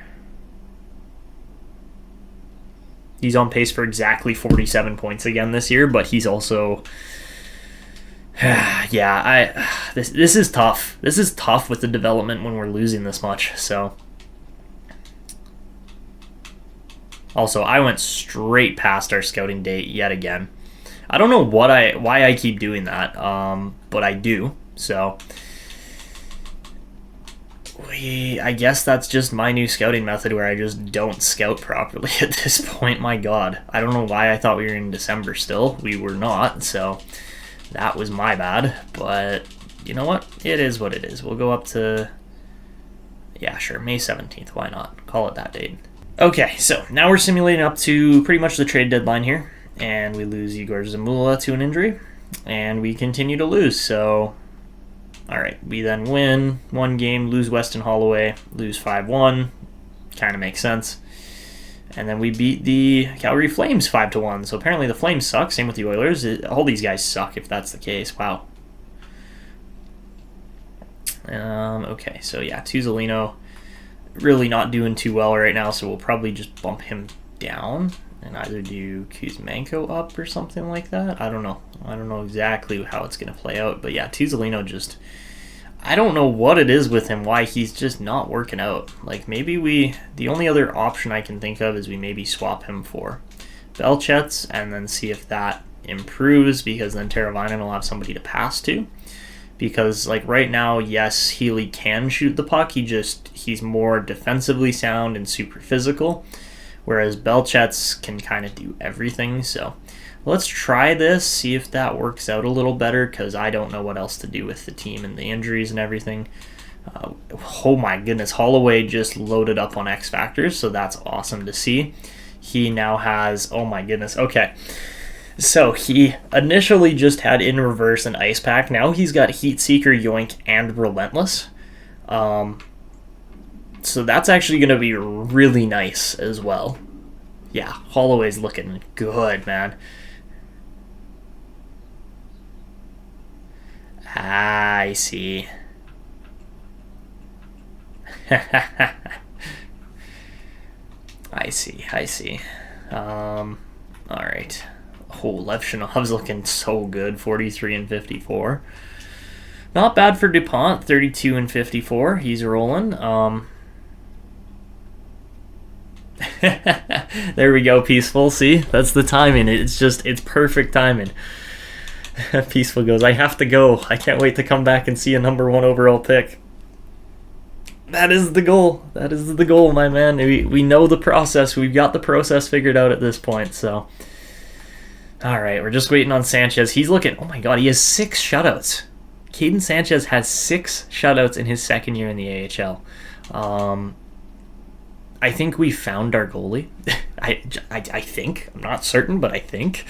He's on pace for exactly 47 points again this year, but he's also... This is tough. This is tough with the development when we're losing this much, so... Also, I went straight past our scouting date yet again. I don't know why I keep doing that, but I do. So, I guess that's just my new scouting method where I just don't scout properly at this point. My God, I don't know why I thought we were in December still. We were not, so that was my bad. But you know what? It is what it is. We'll go up to, yeah, sure, May 17th. Why not? Call it that date. Okay, so now we're simulating up to pretty much the trade deadline here, and we lose Igor Zamula to an injury, and we continue to lose. So, all right, we then win 1 game, lose Weston Holloway, lose 5-1, kind of makes sense, and then we beat the Calgary Flames 5-1. So apparently the Flames suck. Same with the Oilers. All these guys suck if that's the case. Wow. Okay, so yeah, Tuzolino. Really not doing too well right now, so we'll probably just bump him down and either do Kuzmenko up or something like that. I don't know exactly how it's going to play out, but yeah, Tuzolino just... I don't know what it is with him, why he's just not working out. Like, maybe the only other option I can think of is we maybe swap him for Belchetz and then see if that improves, because then Teravainen will have somebody to pass to. because like right now, yes, Healy can shoot the puck. He's more defensively sound and super physical, whereas Belchetz can kind of do everything. So let's try this, see if that works out a little better, because I don't know what else to do with the team and the injuries and everything. Oh my goodness, Holloway just loaded up on X Factors, so that's awesome to see. He now has, oh my goodness, okay. So he initially just had In Reverse and Ice Pack. Now he's got Heat Seeker, Yoink, and Relentless. So that's actually going to be really nice as well. Yeah, Holloway's looking good, man. I see. I see. All right. Oh, Levshunov's looking so good, 43 and 54. Not bad for DuPont, 32 and 54. He's rolling. There we go, Peaceful. See, that's the timing. It's perfect timing. Peaceful goes, I have to go. I can't wait to come back and see a number 1 overall pick. That is the goal. That is the goal, my man. We know the process. We've got the process figured out at this point, so. All right, we're just waiting on Sanchez. He's looking, oh my God, he has 6 shutouts. Caden Sanchez has 6 shutouts in his second year in the AHL. I think we found our goalie. I think. I'm not certain, but I think.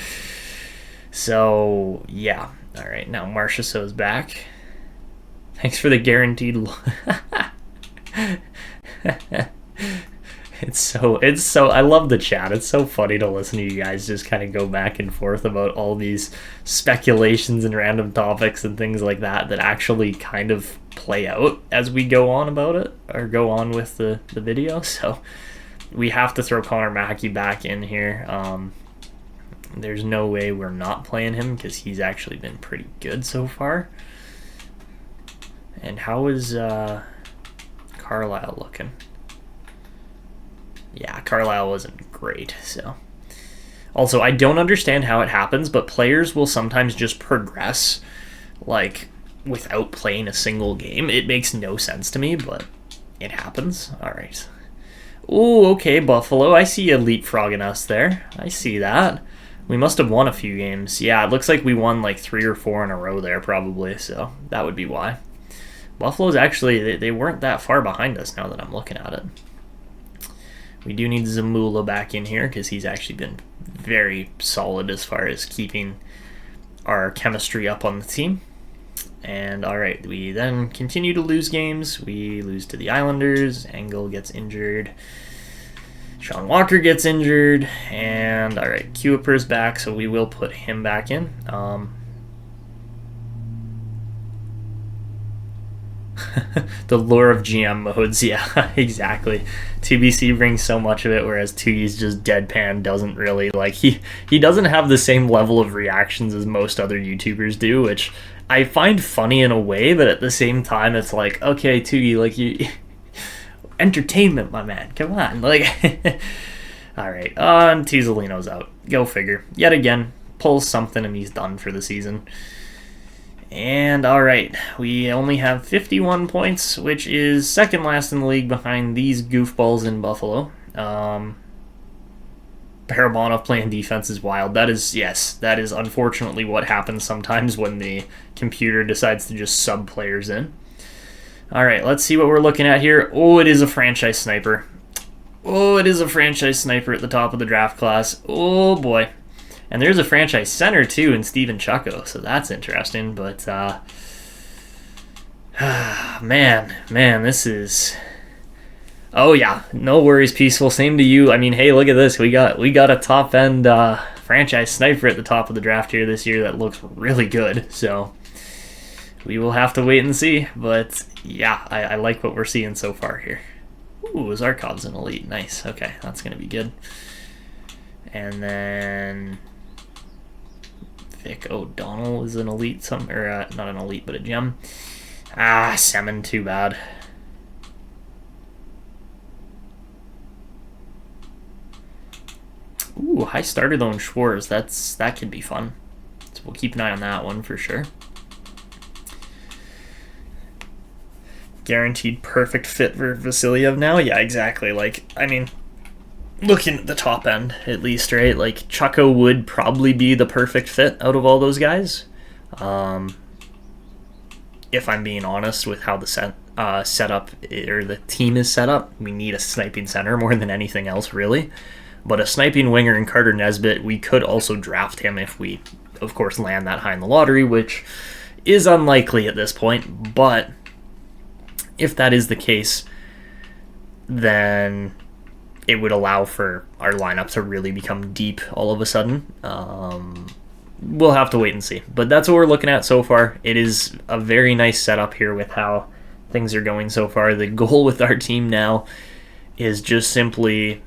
So, yeah. All right, now Marchessault is back. Thanks for the guaranteed... It's so I love the chat. It's so funny to listen to you guys just kind of go back and forth about all these speculations and random topics and things like that actually kind of play out as we go on about it or go on with the video. So we have to throw Connor Mackey back in here. There's no way we're not playing him because he's actually been pretty good so far. And how is Carlisle looking? Yeah, Carlisle wasn't great, so. Also, I don't understand how it happens, but players will sometimes just progress, like, without playing a single game. It makes no sense to me, but it happens. All right. Ooh, okay, Buffalo. I see you leapfrogging us there. I see that. We must have won a few games. Yeah, it looks like we won like 3 or 4 in a row there, probably, so that would be why. Buffalo's actually, they weren't that far behind us now that I'm looking at it. We do need Zamula back in here because he's actually been very solid as far as keeping our chemistry up on the team. And all right, we then continue to lose games. We lose to the Islanders. Engel gets injured. Sean Walker gets injured. And all right, Kuiper's back, so we will put him back in. The lure of GM modes, yeah, exactly. 2BC brings so much of it, whereas 2E's just deadpan, doesn't really, like, he doesn't have the same level of reactions as most other YouTubers do, which I find funny in a way, but at the same time, it's like, okay, 2E, like, you... entertainment, my man, come on, like... Alright, and Tizolino's out. Go figure. Yet again, pulls something and he's done for the season. And alright, we only have 51 points, which is second last in the league behind these goofballs in Buffalo. Barabanov playing defense is wild. That is, yes, that is unfortunately what happens sometimes when the computer decides to just sub players in. Alright, let's see what we're looking at here. Oh, it is a franchise sniper. Oh, it is a franchise sniper at the top of the draft class. Oh, boy. And there's a franchise center, too, in Steven Chucko, so that's interesting. But, man, this is... Oh, yeah, no worries, Peaceful. Same to you. I mean, hey, look at this. We got a top-end franchise sniper at the top of the draft here this year that looks really good. So we will have to wait and see. But, yeah, I like what we're seeing so far here. Ooh, Zarkov's an elite. Nice. Okay, that's going to be good. And then... Vic O'Donnell is an elite, not an elite, but a gem. Semin, too bad. Ooh, high starter though in Schwartz. That could be fun. So we'll keep an eye on that one for sure. guaranteed perfect fit for Vasilyev now? Yeah, exactly. Like, I mean, looking at the top end, at least, right? Like, Chucko would probably be the perfect fit out of all those guys. If I'm being honest with how the setup or the team is set up, we need a sniping center more than anything else, really. But a sniping winger in Carter Nesbitt, we could also draft him if we, of course, land that high in the lottery, which is unlikely at this point. But if that is the case, then it would allow for our lineup to really become deep all of a sudden. We'll have to wait and see. But that's what we're looking at so far. It is a very nice setup here with how things are going so far. The goal with our team now is just simply,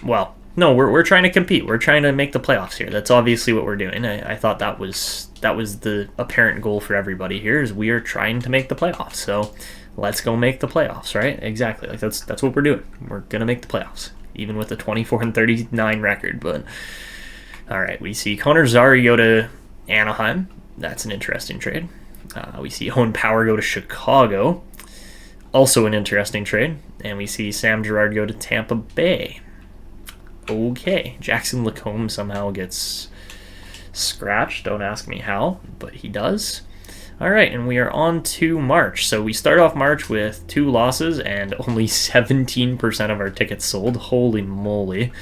well, no, we're trying to compete. We're trying to make the playoffs here. That's obviously what we're doing. I thought that was the apparent goal for everybody here, is we are trying to make the playoffs. So let's go make the playoffs, right? Exactly. Like that's what we're doing. We're gonna make the playoffs, even with a 24-39 record. But all right, we see Connor Zary go to Anaheim. That's an interesting trade. We see Owen Power go to Chicago. Also an interesting trade. And we see Sam Girard go to Tampa Bay. Okay, Jackson Lacombe somehow gets scratched. Don't ask me how, but he does. All right, and we are on to March. So we start off March with 2 losses and only 17% of our tickets sold. Holy moly.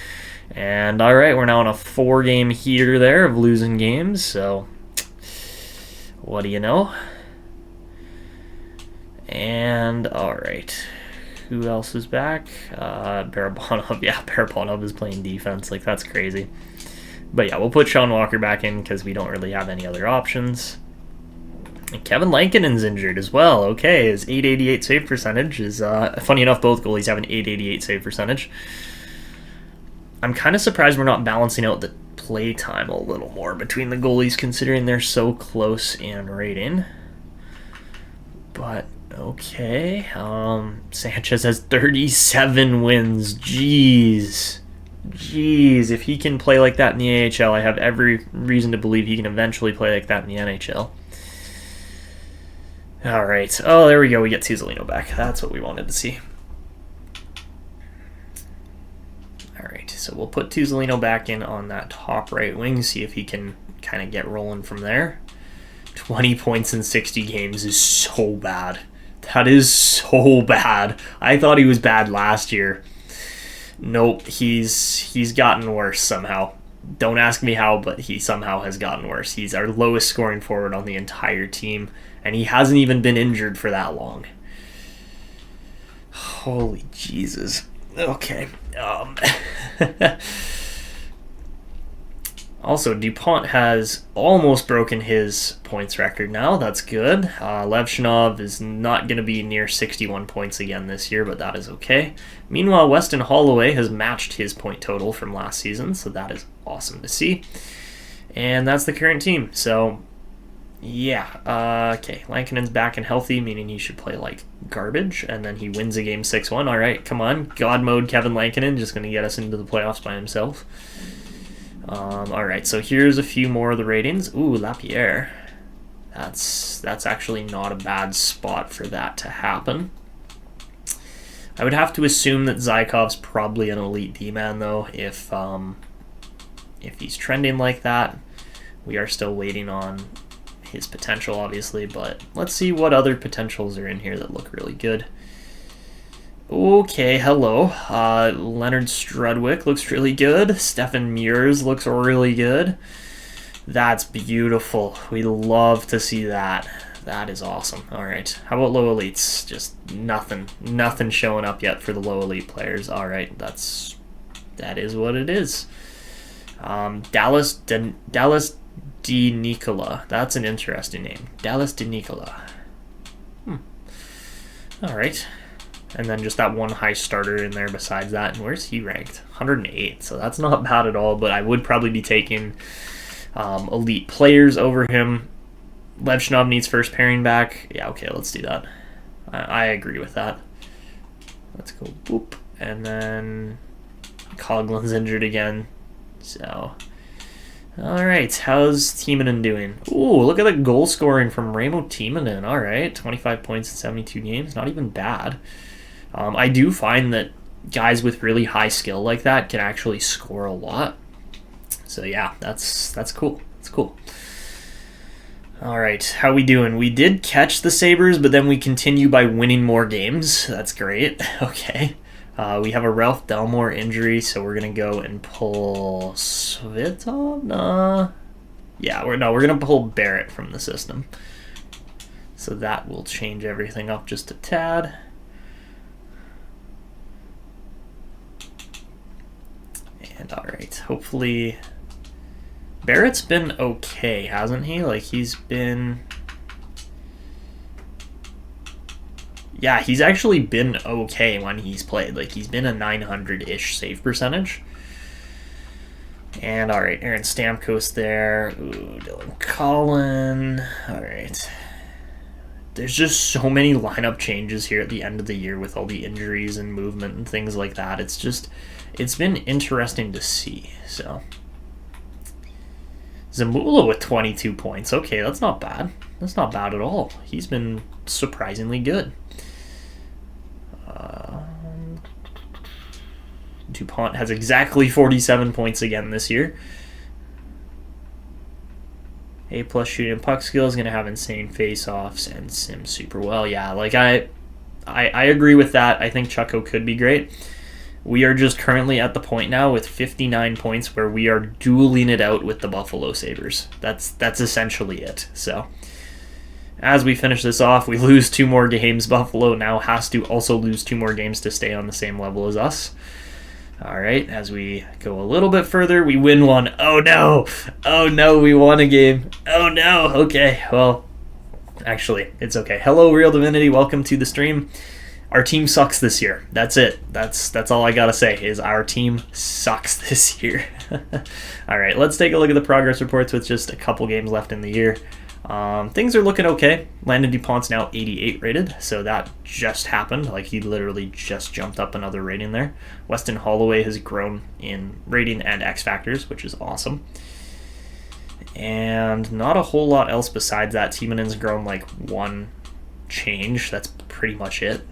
And all right, we're now on a 4-game heater there of losing games. So what do you know? And all right, who else is back? Barabanov. Yeah, Barabanov is playing defense. Like, that's crazy. But yeah, we'll put Sean Walker back in because we don't really have any other options. And Kevin Lankinen's injured as well. Okay, his 888 save percentage is, funny enough, both goalies have an 888 save percentage. I'm kind of surprised we're not balancing out the play time a little more between the goalies, considering they're so close in rating. But okay, Sanchez has 37 wins. Jeez, if he can play like that in the AHL, I have every reason to believe he can eventually play like that in the NHL. All right, oh, there we go. We get Tuzolino back. That's what we wanted to see. All right, so we'll put Tuzolino back in on that top right wing, see if he can kind of get rolling from there. 20 points in 60 games is so bad. That is so bad. I thought he was bad last year. Nope, he's gotten worse somehow. Don't ask me how, but he somehow has gotten worse. He's our lowest scoring forward on the entire team, and he hasn't even been injured for that long. Holy Jesus. Okay. Also, DuPont has almost broken his points record now. That's good. Levshunov is not going to be near 61 points again this year, but that is okay. Meanwhile, Weston Holloway has matched his point total from last season, so that is awesome to see. And that's the current team. So, yeah. Okay, Lankinen's back and healthy, meaning he should play like garbage, and then he wins a game 6-1. All right, come on. God mode Kevin Lankinen, just going to get us into the playoffs by himself. All right, so here's a few more of the ratings. Ooh, Lapierre. That's actually not a bad spot for that to happen. I would have to assume that Zaikov's probably an elite D-man, though, if he's trending like that. We are still waiting on his potential, obviously, but let's see what other potentials are in here that look really good. Okay, hello. Leonard Strudwick looks really good. Stefan Meurs looks really good. That's beautiful. We love to see that. That is awesome. All right. How about low elites? Just nothing showing up yet for the low elite players. All right. That is what it is. Dallas Di Nicola. That's an interesting name. Dallas Di Nicola. All right. And then just that one high starter in there besides that. And where's he ranked? 108. So that's not bad at all, but I would probably be taking elite players over him. Levshunov needs first pairing back. Yeah, okay, let's do that. I agree with that. Let's go boop. And then Coughlin's injured again. So All right, how's Timonen doing? Ooh, look at the goal scoring from Raimo Timonen. All right, 25 points in 72 games. Not even bad. I do find that guys with really high skill like that can actually score a lot. So yeah, that's cool. That's cool. All right, how we doing? We did catch the Sabres, but then we continue by winning more games. That's great. Okay. We have a Ralph Delmore injury, so we're going to go and pull Svitov? Nah. Yeah, we're going to pull Barrett from the system. So that will change everything up just a tad. And all right, hopefully Barrett's been okay, hasn't he? Like, he's been... Yeah, he's actually been okay when he's played. Like, he's been a 900-ish save percentage. And, all right, Aaron Stamkos there. Ooh, Dylan Collin. All right. There's just so many lineup changes here at the end of the year with all the injuries and movement and things like that. It's been interesting to see, so... Zamula with 22 points. Okay, that's not bad. That's not bad at all. He's been surprisingly good. DuPont has exactly 47 points again this year. A+ shooting and puck skill is going to have insane face-offs and sim super well. Yeah, like I agree with that. I think Chucko could be great. We are just currently at the point now with 59 points where we are dueling it out with the Buffalo Sabres. That's essentially it. So as we finish this off, we lose 2 more games. Buffalo now has to also lose 2 more games to stay on the same level as us. All right, as we go a little bit further, we win one. Oh no! Oh no, we won a game. Oh no! Okay, well, actually, it's okay. Hello, Real Divinity. Welcome to the stream. Our team sucks this year. That's it. That's all I gotta say is our team sucks this year. All right, let's take a look at the progress reports with just a couple games left in the year. Things are looking okay. Landon DuPont's now 88 rated, so that just happened. Like, he literally just jumped up another rating there. Weston Holloway has grown in rating and X factors, which is awesome. And not a whole lot else besides that. Timonen's grown like 1 change. That's pretty much it.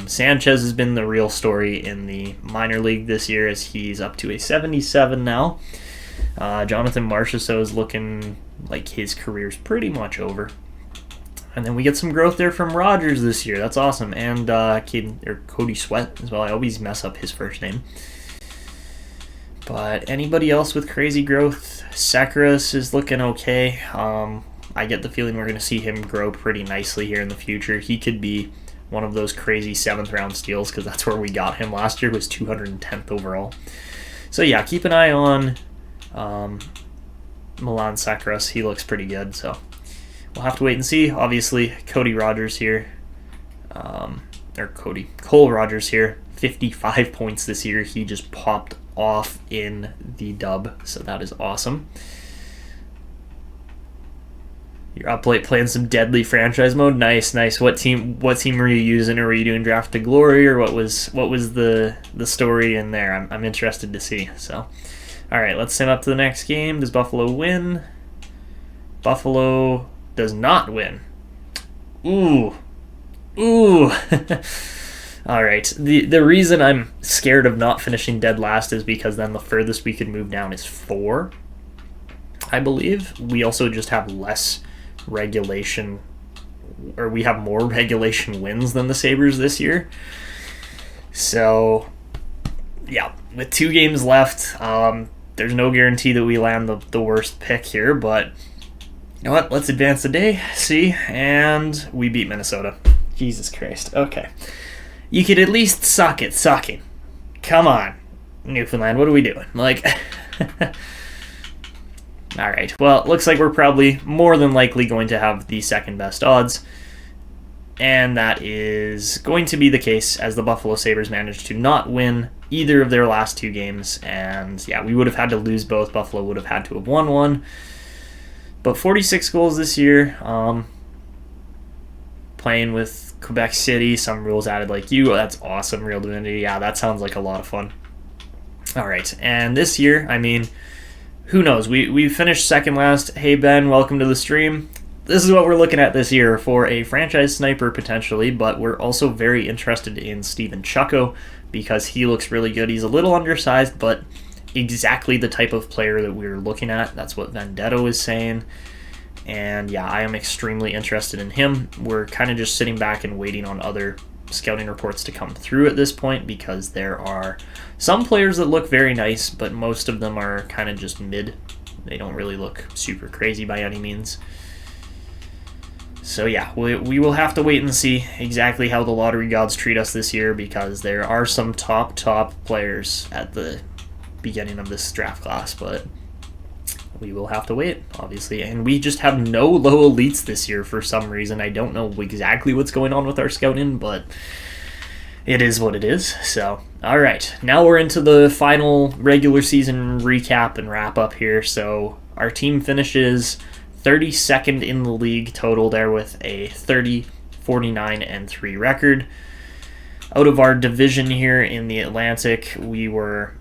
Sanchez has been the real story in the minor league this year, as he's up to a 77 now. Jonathan Marchessault is looking like his career's pretty much over. And then we get some growth there from Rogers this year. That's awesome. And Cody Sweat as well. I always mess up his first name. But anybody else with crazy growth? Sakharas is looking okay. I get the feeling we're going to see him grow pretty nicely here in the future. He could be one of those crazy 7th round steals, because that's where we got him last year, was 210th overall. So yeah, keep an eye on Milan Sakharas. He looks pretty good, so we'll have to wait and see. Obviously, Cole Rogers here, 55 points this year. He just popped off in the dub, so that is awesome. You're up late playing some deadly franchise mode. Nice. What team were you using? Or were you doing Draft to Glory, or what was the story in there? I'm interested to see. So, all right, let's send up to the next game. Does Buffalo win? Buffalo does not win. Ooh. All right. The reason I'm scared of not finishing dead last is because then the furthest we could move down is 4, I believe. We also just have less regulation, or we have more regulation wins than the Sabres this year. So, yeah, with 2 games left, there's no guarantee that we land the worst pick here, but you know what? Let's advance the day, see, and we beat Minnesota. Jesus Christ. Okay. You could at least suck at sucking. Come on, Newfoundland, what are we doing? Like... All right, well, it looks like we're probably more than likely going to have the second best odds, and that is going to be the case as the Buffalo Sabres managed to not win either of their last 2 games, and yeah, we would have had to lose both. Buffalo would have had to have won one, but 46 goals this year, playing with Quebec City, some rules added like you. That's awesome, Real Divinity. Yeah, that sounds like a lot of fun. All right, and this year, I mean... who knows? We finished second last. Hey, Ben, welcome to the stream. This is what we're looking at this year for a franchise sniper potentially, but we're also very interested in Steven Chucko because he looks really good. He's a little undersized, but exactly the type of player that we're looking at. That's what Vendetto is saying. And yeah, I am extremely interested in him. We're kind of just sitting back and waiting on other scouting reports to come through at this point because there are some players that look very nice, but most of them are kind of just mid. They don't really look super crazy by any means. So yeah, we will have to wait and see exactly how the lottery gods treat us this year because there are some top players at the beginning of this draft class, but we will have to wait, obviously. And we just have no low elites this year for some reason. I don't know exactly what's going on with our scouting, but it is what it is. So, all right. Now we're into the final regular season recap and wrap up here. So our team finishes 32nd in the league total there with a 30-49-3 record. Out of our division here in the Atlantic, we were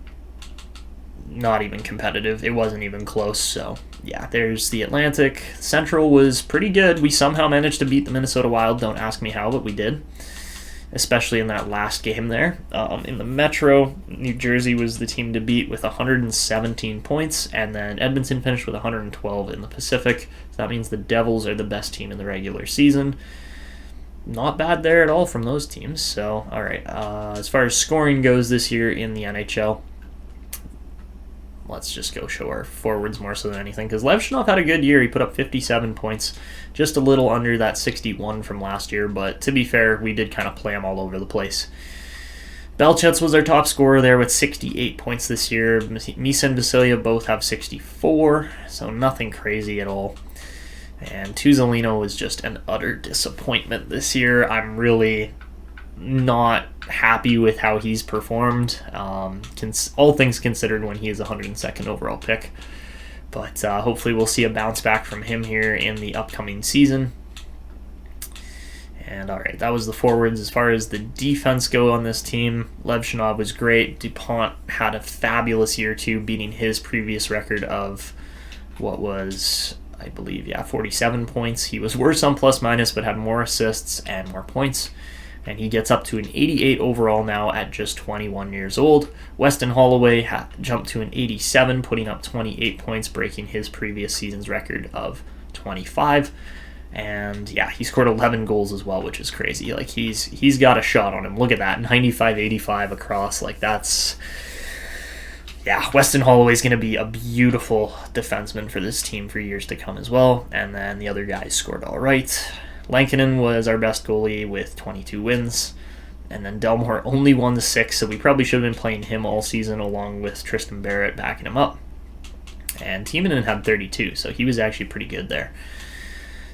not even competitive. It wasn't even close. So yeah, there's the Atlantic. Central was pretty good. We somehow managed to beat the Minnesota Wild. Don't ask me how, but we did, especially in that last game there. In the Metro, New Jersey was the team to beat with 117 points, and then Edmonton finished with 112 in the Pacific. So that means the Devils are the best team in the regular season. Not bad there at all from those teams. So all right, as far as scoring goes this year in the NHL, let's just go show our forwards more so than anything, because Levshunov had a good year. He put up 57 points, just a little under that 61 from last year, but to be fair, we did kind of play him all over the place. Belchetz was our top scorer there with 68 points this year. Misa and Vasiliev both have 64, so nothing crazy at all. And Tuzolino was just an utter disappointment this year. I'm really not happy with how he's performed, all things considered, when he is 102nd overall pick. But hopefully we'll see a bounce back from him here in the upcoming season. And all right, that was the forwards. As far as the defense go on this team, Levshunov was great. DuPont had a fabulous year too, beating his previous record of what was, I believe, 47 points. He was worse on plus minus, but had more assists and more points. And he gets up to an 88 overall now at just 21 years old. Weston Holloway jumped to an 87, putting up 28 points, breaking his previous season's record of 25. And yeah, he scored 11 goals as well, which is crazy. Like he's got a shot on him. Look at that, 95-85 across. Like that's, yeah, Weston Holloway's going to be a beautiful defenseman for this team for years to come as well. And then the other guys scored all right. Lankinen was our best goalie with 22 wins, and then Delmore only won the 6, so we probably should have been playing him all season along with Tristan Barrett backing him up. And Timonen had 32, so he was actually pretty good there.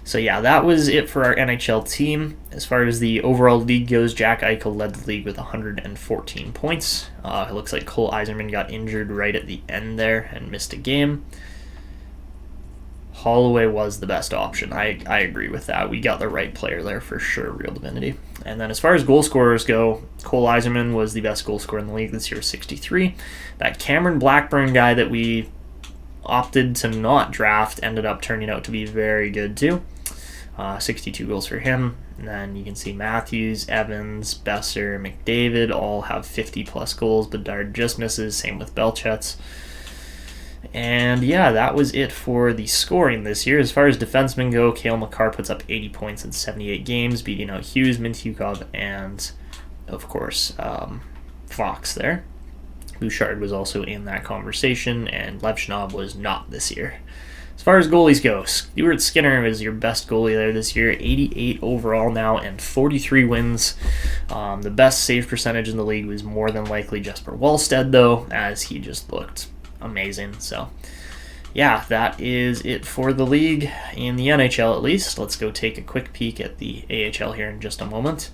So yeah, that was it for our NHL team. As far as the overall league goes, Jack Eichel led the league with 114 points. It looks like Cole Eiserman got injured right at the end there and missed a game. Holloway was the best option. I agree with that. We got the right player there for sure, Real Divinity. And then as far as goal scorers go, Cole Eiserman was the best goal scorer in the league this year, 63. That Cameron Blackburn guy that we opted to not draft ended up turning out to be very good too. 62 goals for him. And then you can see Matthews, Evans, Besser, McDavid all have 50-plus goals. Bedard just misses, same with Belchetz. And yeah, that was it for the scoring this year. As far as defensemen go, Cale Makar puts up 80 points in 78 games, beating out Hughes, Mintyukov, and of course Fox there. Bouchard was also in that conversation, and Levshunov was not this year. As far as goalies go, Stuart Skinner is your best goalie there this year, 88 overall now and 43 wins. The best save percentage in the league was more than likely Jesper Wallstedt, though, as he just looked amazing. So yeah, that is it for the league in the NHL at least. Let's go take a quick peek at the AHL here in just a moment.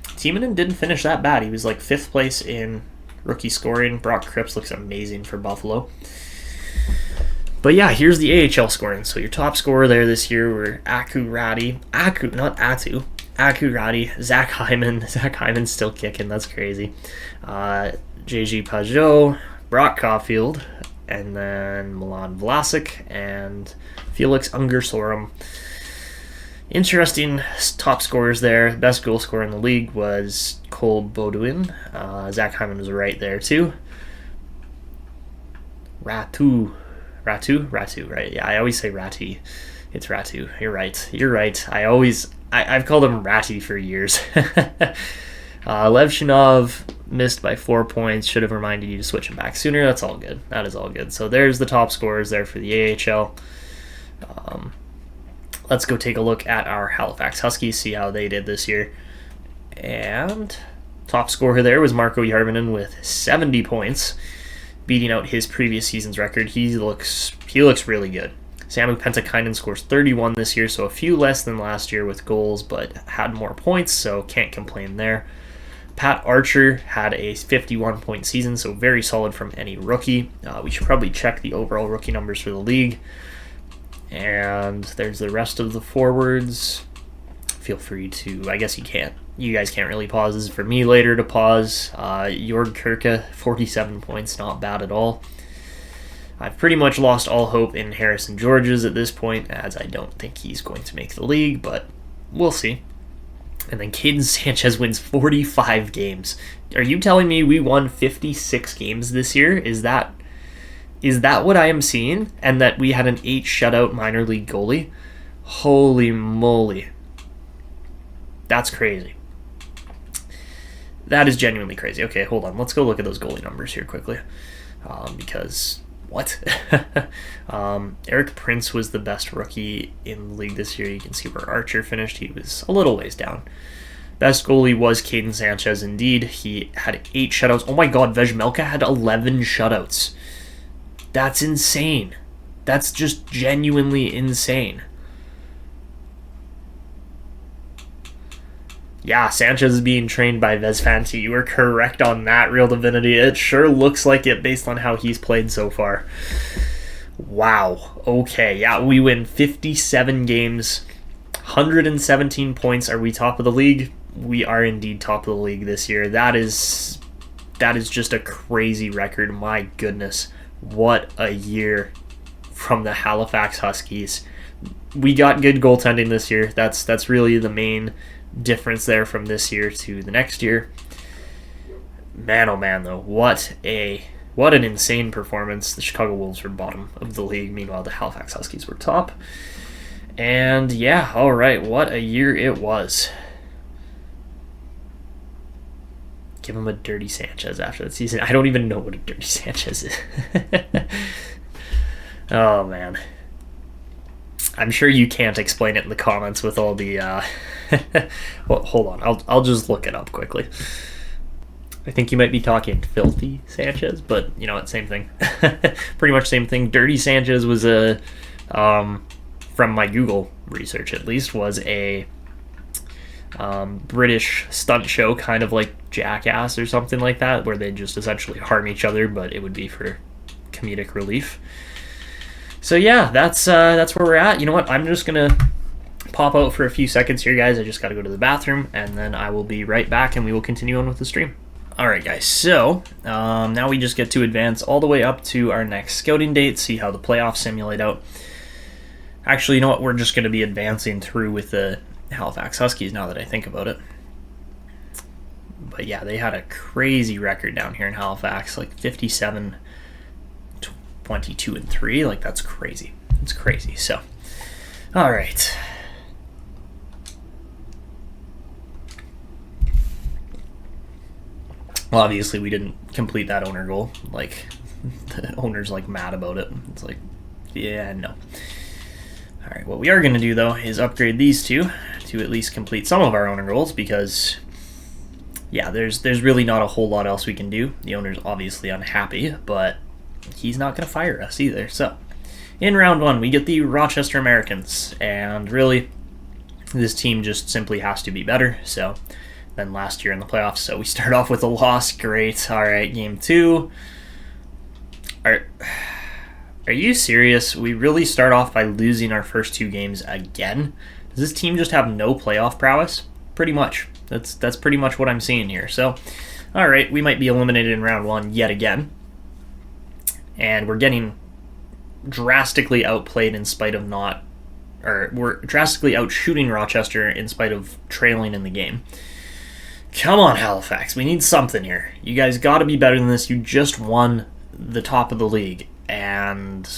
Timonen didn't finish that bad. He was like 5th place in rookie scoring. Brock Cripps looks amazing for Buffalo. But yeah, here's the AHL scoring. So your top scorer there this year were Aku Radi, Zach Hyman. Zach Hyman's still kicking. That's crazy. JG Pajot, Brock Caulfield, and then Milan Vlasic and Felix Ungersorum. Interesting top scorers there. Best goal scorer in the league was Cole Baudouin. Zach Hyman was right there too. Ratu, right? Yeah, I always say Ratty. It's Ratu. You're right. I've called him Ratty for years. Levshunov missed by 4 points. Should have reminded you to switch him back sooner. That's all good. That is all good. So there's the top scorers there for the AHL. Let's go take a look at our Halifax Huskies, see how they did this year. And top scorer there was Marko Järvinen with 70 points, beating out his previous season's record. He looks really good. Samu Pentakainen scores 31 this year, so a few less than last year with goals, but had more points, so can't complain there. Pat Archer had a 51-point season, so very solid from any rookie. We should probably check the overall rookie numbers for the league. And there's the rest of the forwards. Feel free to, I guess you can't. You guys can't really pause. This is for me later to pause. Jörg Kirke, 47 points, not bad at all. I've pretty much lost all hope in Harrison Georges at this point, as I don't think he's going to make the league, but we'll see. And then Caden Sanchez wins 45 games. Are you telling me we won 56 games this year? Is that what I am seeing? And that we had an 8 shutout minor league goalie? Holy moly. That's crazy. That is genuinely crazy. Okay, hold on. Let's go look at those goalie numbers here quickly. Because, what? Eric Prince was the best rookie in the league this year. You can see where Archer finished. He was a little ways down. Best goalie was Caden Sanchez, indeed. He had 8 shutouts. Oh my god, Vejmelka had 11 shutouts. That's insane. That's just genuinely insane. Yeah, Sanchez is being trained by Vesfanti. You were correct on that, Real Divinity. It sure looks like it based on how he's played so far. Wow. Okay, yeah, we win 57 games, 117 points. Are we top of the league? We are indeed top of the league this year. That is just a crazy record. My goodness. What a year from the Halifax Huskies. We got good goaltending this year. That's really the main difference there from this year to the next year. Man, oh man, though, what an insane performance. The Chicago Wolves were bottom of the league. Meanwhile, the Halifax Huskies were top. And yeah, all right, what a year it was. Give him a Dirty Sanchez after that season. I don't even know what a Dirty Sanchez is. Oh, man. I'm sure you can't explain it in the comments with all the... Well, hold on. I'll just look it up quickly. I think you might be talking Filthy Sanchez, but you know what? Same thing. Pretty much same thing. Dirty Sanchez was a... from my Google research, at least, was a... British stunt show, kind of like Jackass or something like that, where they just essentially harm each other, but it would be for comedic relief. So yeah, that's where we're at. You know what? I'm just gonna pop out for a few seconds here, guys. I just got to go to the bathroom, and then I will be right back, and we will continue on with the stream. All right, guys. So now we just get to advance all the way up to our next scouting date, see how the playoffs simulate out. Actually, you know what? We're just going to be advancing through with the Halifax Huskies now that I think about it. But yeah, they had a crazy record down here in Halifax, like 57, 22, and 3. Like, that's crazy. It's crazy. So, all right. Well, obviously, we didn't complete that owner goal. Like, the owner's, like, mad about it. It's like, yeah, no. All right, what we are going to do, though, is upgrade these two to at least complete some of our owner goals because, yeah, there's really not a whole lot else we can do. The owner's obviously unhappy, but he's not going to fire us either. So, in round 1, we get the Rochester Americans, and really, this team just simply has to be better so than last year in the playoffs. So we start off with a loss. Great. All right, game 2. Are you serious? We really start off by losing our first 2 games again? Does this team just have no playoff prowess? Pretty much. That's pretty much what I'm seeing here. So, all right, we might be eliminated in round 1 yet again. and we're getting drastically outplayed in spite of not, or we're drastically outshooting Rochester in spite of trailing in the game. Come on, Halifax, we need something here. You guys got to be better than this. You just won the top of the league, and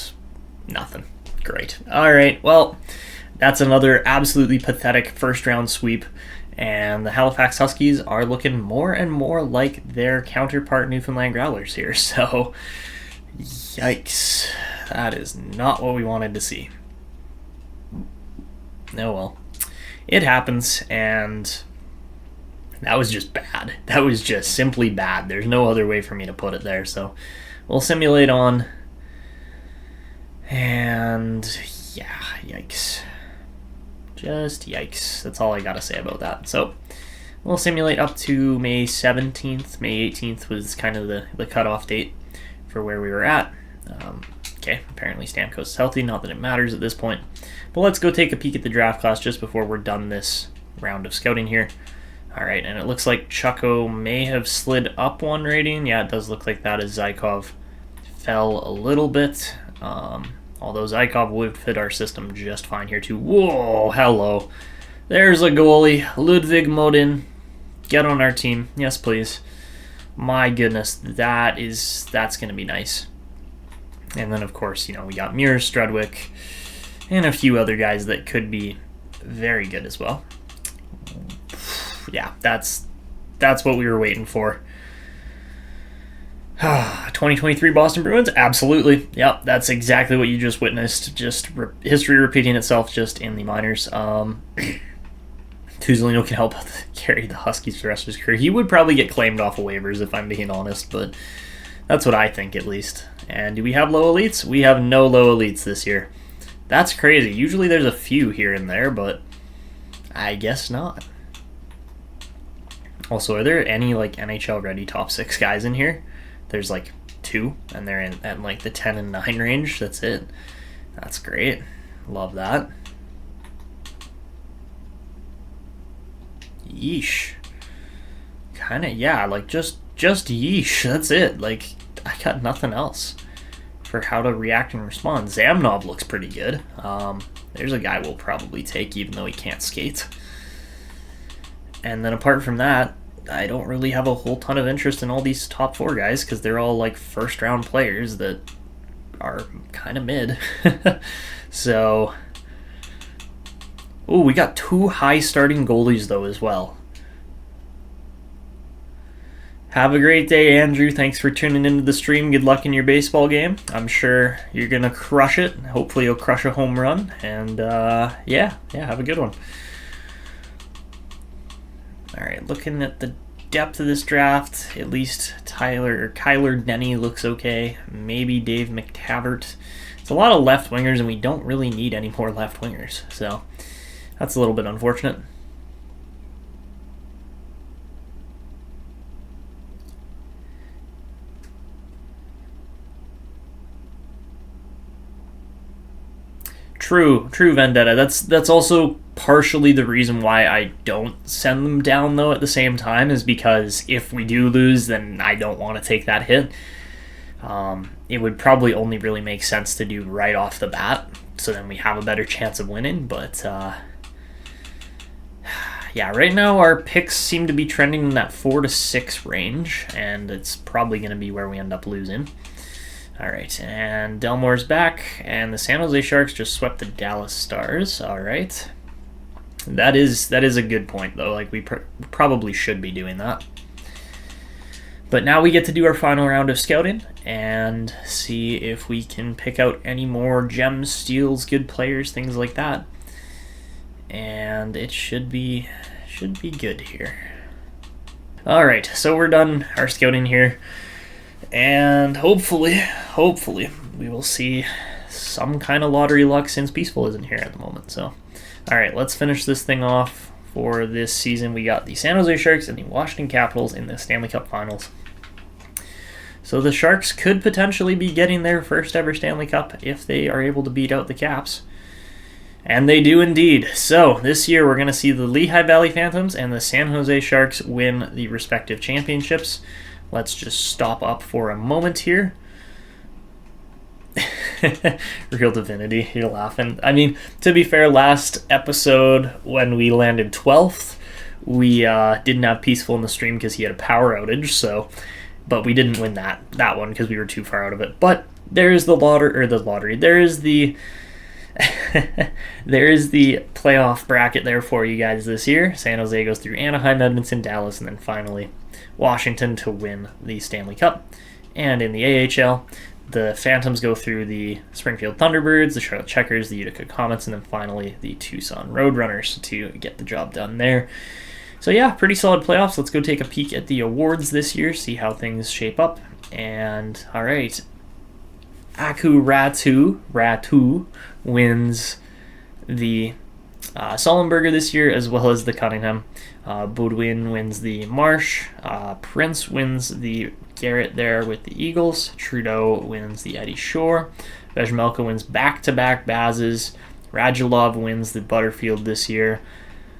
nothing. Great. All right, well, that's another absolutely pathetic first-round sweep, and the Halifax Huskies are looking more and more like their counterpart Newfoundland Growlers here, so yikes. That is not what we wanted to see. Oh well. It happens, and that was just bad. That was just simply bad. There's no other way for me to put it there, so we'll simulate on. And yeah, yikes. Just yikes. That's all I gotta say about that. So we'll simulate up to May 17th. May 18th was kind of the cutoff date for where we were at. Okay, apparently Stamkos is healthy, not that it matters at this point. But let's go take a peek at the draft class just before we're done this round of scouting here. All right, and it looks like Chucko may have slid up one rating. Yeah, it does look like that, as Zykov fell a little bit. Although Zykov would fit our system just fine here too. Whoa, hello. There's a goalie, Ludwig Modin. Get on our team. Yes, please. My goodness, that's going to be nice. And then, of course, you know, we got Muir, Strudwick, and a few other guys that could be very good as well. Yeah, that's what we were waiting for. 2023 Boston Bruins? Absolutely. Yep, that's exactly what you just witnessed. Just history repeating itself just in the minors. Tuzolino can help carry the Huskies for the rest of his career. He would probably get claimed off of waivers if I'm being honest, but that's what I think at least. And do we have low elites? We have no low elites this year. That's crazy. Usually there's a few here and there, but I guess not. Also, are there any like NHL ready top 6 guys in here? There's like 2, and they're in at like the 10 and 9 range. That's it. That's great. Love that. Yeesh. Kind of, yeah, like just yeesh. That's it. Like, I got nothing else for how to react and respond. Zamnov looks pretty good. There's a guy we'll probably take even though he can't skate. And then apart from that, I don't really have a whole ton of interest in all these top 4 guys because they're all like first round players that are kind of mid. So, oh, we got 2 high starting goalies though as well. Have a great day, Andrew. Thanks for tuning into the stream. Good luck in your baseball game. I'm sure you're going to crush it. Hopefully you'll crush a home run. And yeah, have a good one. All right, looking at the depth of this draft, at least Kyler Denny looks okay. Maybe Dave McTavish. It's a lot of left wingers, and we don't really need any more left wingers. So that's a little bit unfortunate. True, Vendetta. That's also partially the reason why I don't send them down, though, at the same time, is because if we do lose, then I don't want to take that hit. It would probably only really make sense to do right off the bat, so then we have a better chance of winning, but yeah, right now our picks seem to be trending in that 4 to 6 range, and it's probably going to be where we end up losing. All right, and Delmore's back, and the San Jose Sharks just swept the Dallas Stars. All right, that is a good point, though. Like, we probably should be doing that. But now we get to do our final round of scouting and see if we can pick out any more gems, steals, good players, things like that. And it should be good here. All right, so we're done our scouting here. And hopefully, we will see some kind of lottery luck since Peaceful isn't here at the moment. So, all right, let's finish this thing off for this season. We got the San Jose Sharks and the Washington Capitals in the Stanley Cup Finals. So the Sharks could potentially be getting their first ever Stanley Cup if they are able to beat out the Caps. And they do indeed. So this year we're going to see the Lehigh Valley Phantoms and the San Jose Sharks win the respective championships. Let's just stop up for a moment here. Real divinity, you're laughing. I mean, to be fair, last episode when we landed 12th, we didn't have Peaceful in the stream because he had a power outage, so, but we didn't win that one because we were too far out of it. But there is the lottery. There is the there is the playoff bracket there for you guys this year. San Jose goes through Anaheim, Edmonton, Dallas, and then finally Washington to win the Stanley Cup. And in the AHL, the Phantoms go through the Springfield Thunderbirds, the Charlotte Checkers, the Utica Comets, and then finally the Tucson Roadrunners to get the job done there. So yeah, pretty solid playoffs. Let's go take a peek at the awards this year, see how things shape up. And all right, Aku Ratu wins the Sullenberger this year, as well as the Cunningham. Boudwin wins the Marsh. Prince wins the Garrett there with the Eagles. Trudeau wins the Eddie Shore. Vejmelka wins back-to-back Bazes. Radulov wins the Butterfield this year.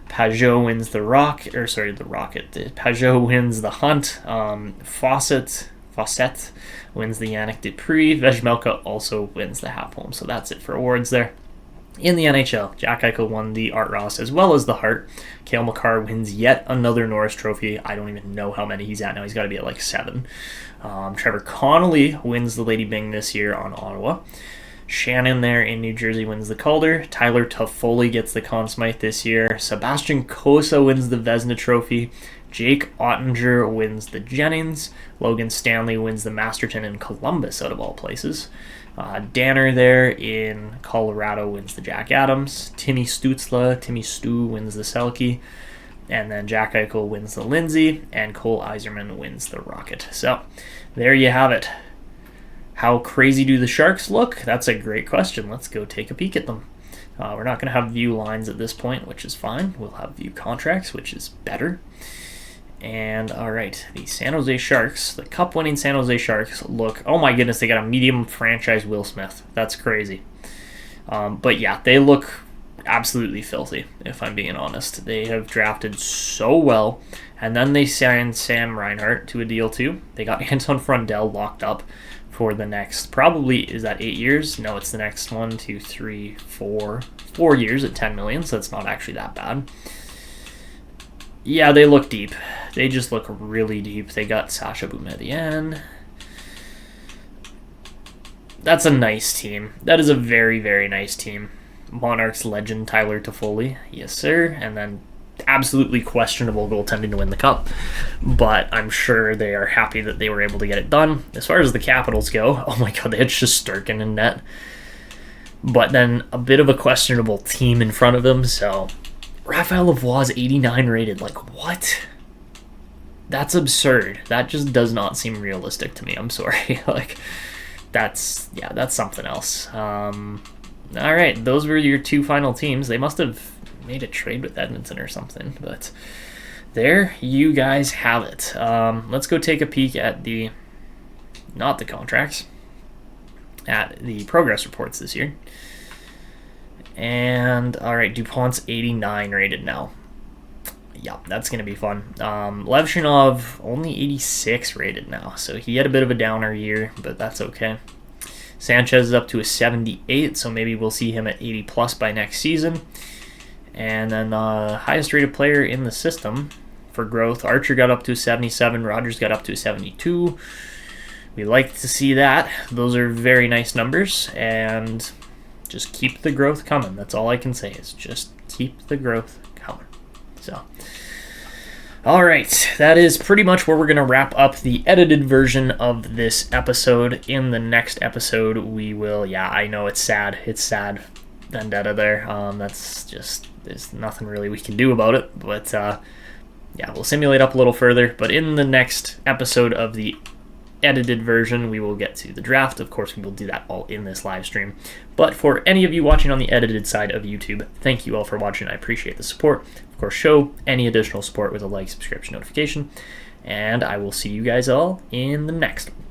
Pajot wins the Rocket. Pajot wins the Hunt. Fawcett wins the Yannick Dupree. Vejmelka also wins the Half Home. So that's it for awards there. In the NHL, Jack Eichel won the Art Ross as well as the Hart. Cale Makar wins yet another Norris Trophy. I don't even know how many he's at now. He's got to be at like 7. Trevor Connolly wins the Lady Byng this year on Ottawa. Shannon there in New Jersey wins the Calder. Tyler Toffoli gets the Conn Smythe this year. Sebastian Cossa wins the Vezina Trophy. Jake Ottinger wins the Jennings. Logan Stanley wins the Masterton in Columbus, out of all places. Danner there in Colorado wins the Jack Adams. Timmy Stu wins the Selke. And then Jack Eichel wins the Lindsay. And Cole Iserman wins the Rocket. So, there you have it. How crazy do the Sharks look? That's a great question. Let's go take a peek at them. We're not going to have view lines at this point, which is fine. We'll have view contracts, which is better. And, alright, the San Jose Sharks, the Cup-winning San Jose Sharks look... Oh my goodness, they got a medium franchise Will Smith. That's crazy. But yeah, they look absolutely filthy, if I'm being honest. They have drafted so well, and then they signed Sam Reinhart to a deal too. They got Anton Frundell locked up for the next, probably, is that 8 years? No, it's the next 1, 2, 3, 4 years at $10 million, so it's not actually that bad. Yeah, they look deep. They just look really deep. They got Sasha Boumedienne. That's a nice team. That is a very, very nice team. Monarchs legend Tyler Toffoli. Yes, sir. And then absolutely questionable goaltending to win the Cup. But I'm sure they are happy that they were able to get it done. As far as the Capitals go, oh my god, they had Shesterkin in net. But then a bit of a questionable team in front of them, so... Raphael Lavoie is 89 rated. Like, what? That's absurd. That just does not seem realistic to me. I'm sorry. Like, that's something else. All right, those were your 2 final teams. They must have made a trade with Edmonton or something, but there you guys have it. Let's go take a peek at not the contracts, at the progress reports this year. And, alright, DuPont's 89 rated now. Yeah, that's going to be fun. Levshunov, only 86 rated now, so he had a bit of a downer year, but that's okay. Sanchez is up to a 78, so maybe we'll see him at 80-plus by next season. And then highest rated player in the system for growth, Archer got up to a 77, Rogers got up to a 72. We like to see that. Those are very nice numbers, and... just keep the growth coming. That's all I can say is just keep the growth coming. So, all right, that is pretty much where we're going to wrap up the edited version of this episode. In the next episode, we will, yeah, I know it's sad. It's sad. Vendetta there. That's just, there's nothing really we can do about it. But, yeah, we'll simulate up a little further. But in the next episode of the edited version, we will get to the draft. Of course, we will do that all in this live stream. But for any of you watching on the edited side of YouTube, thank you all for watching. I appreciate the support. Of course, show any additional support with a like, subscription, notification, and I will see you guys all in the next one.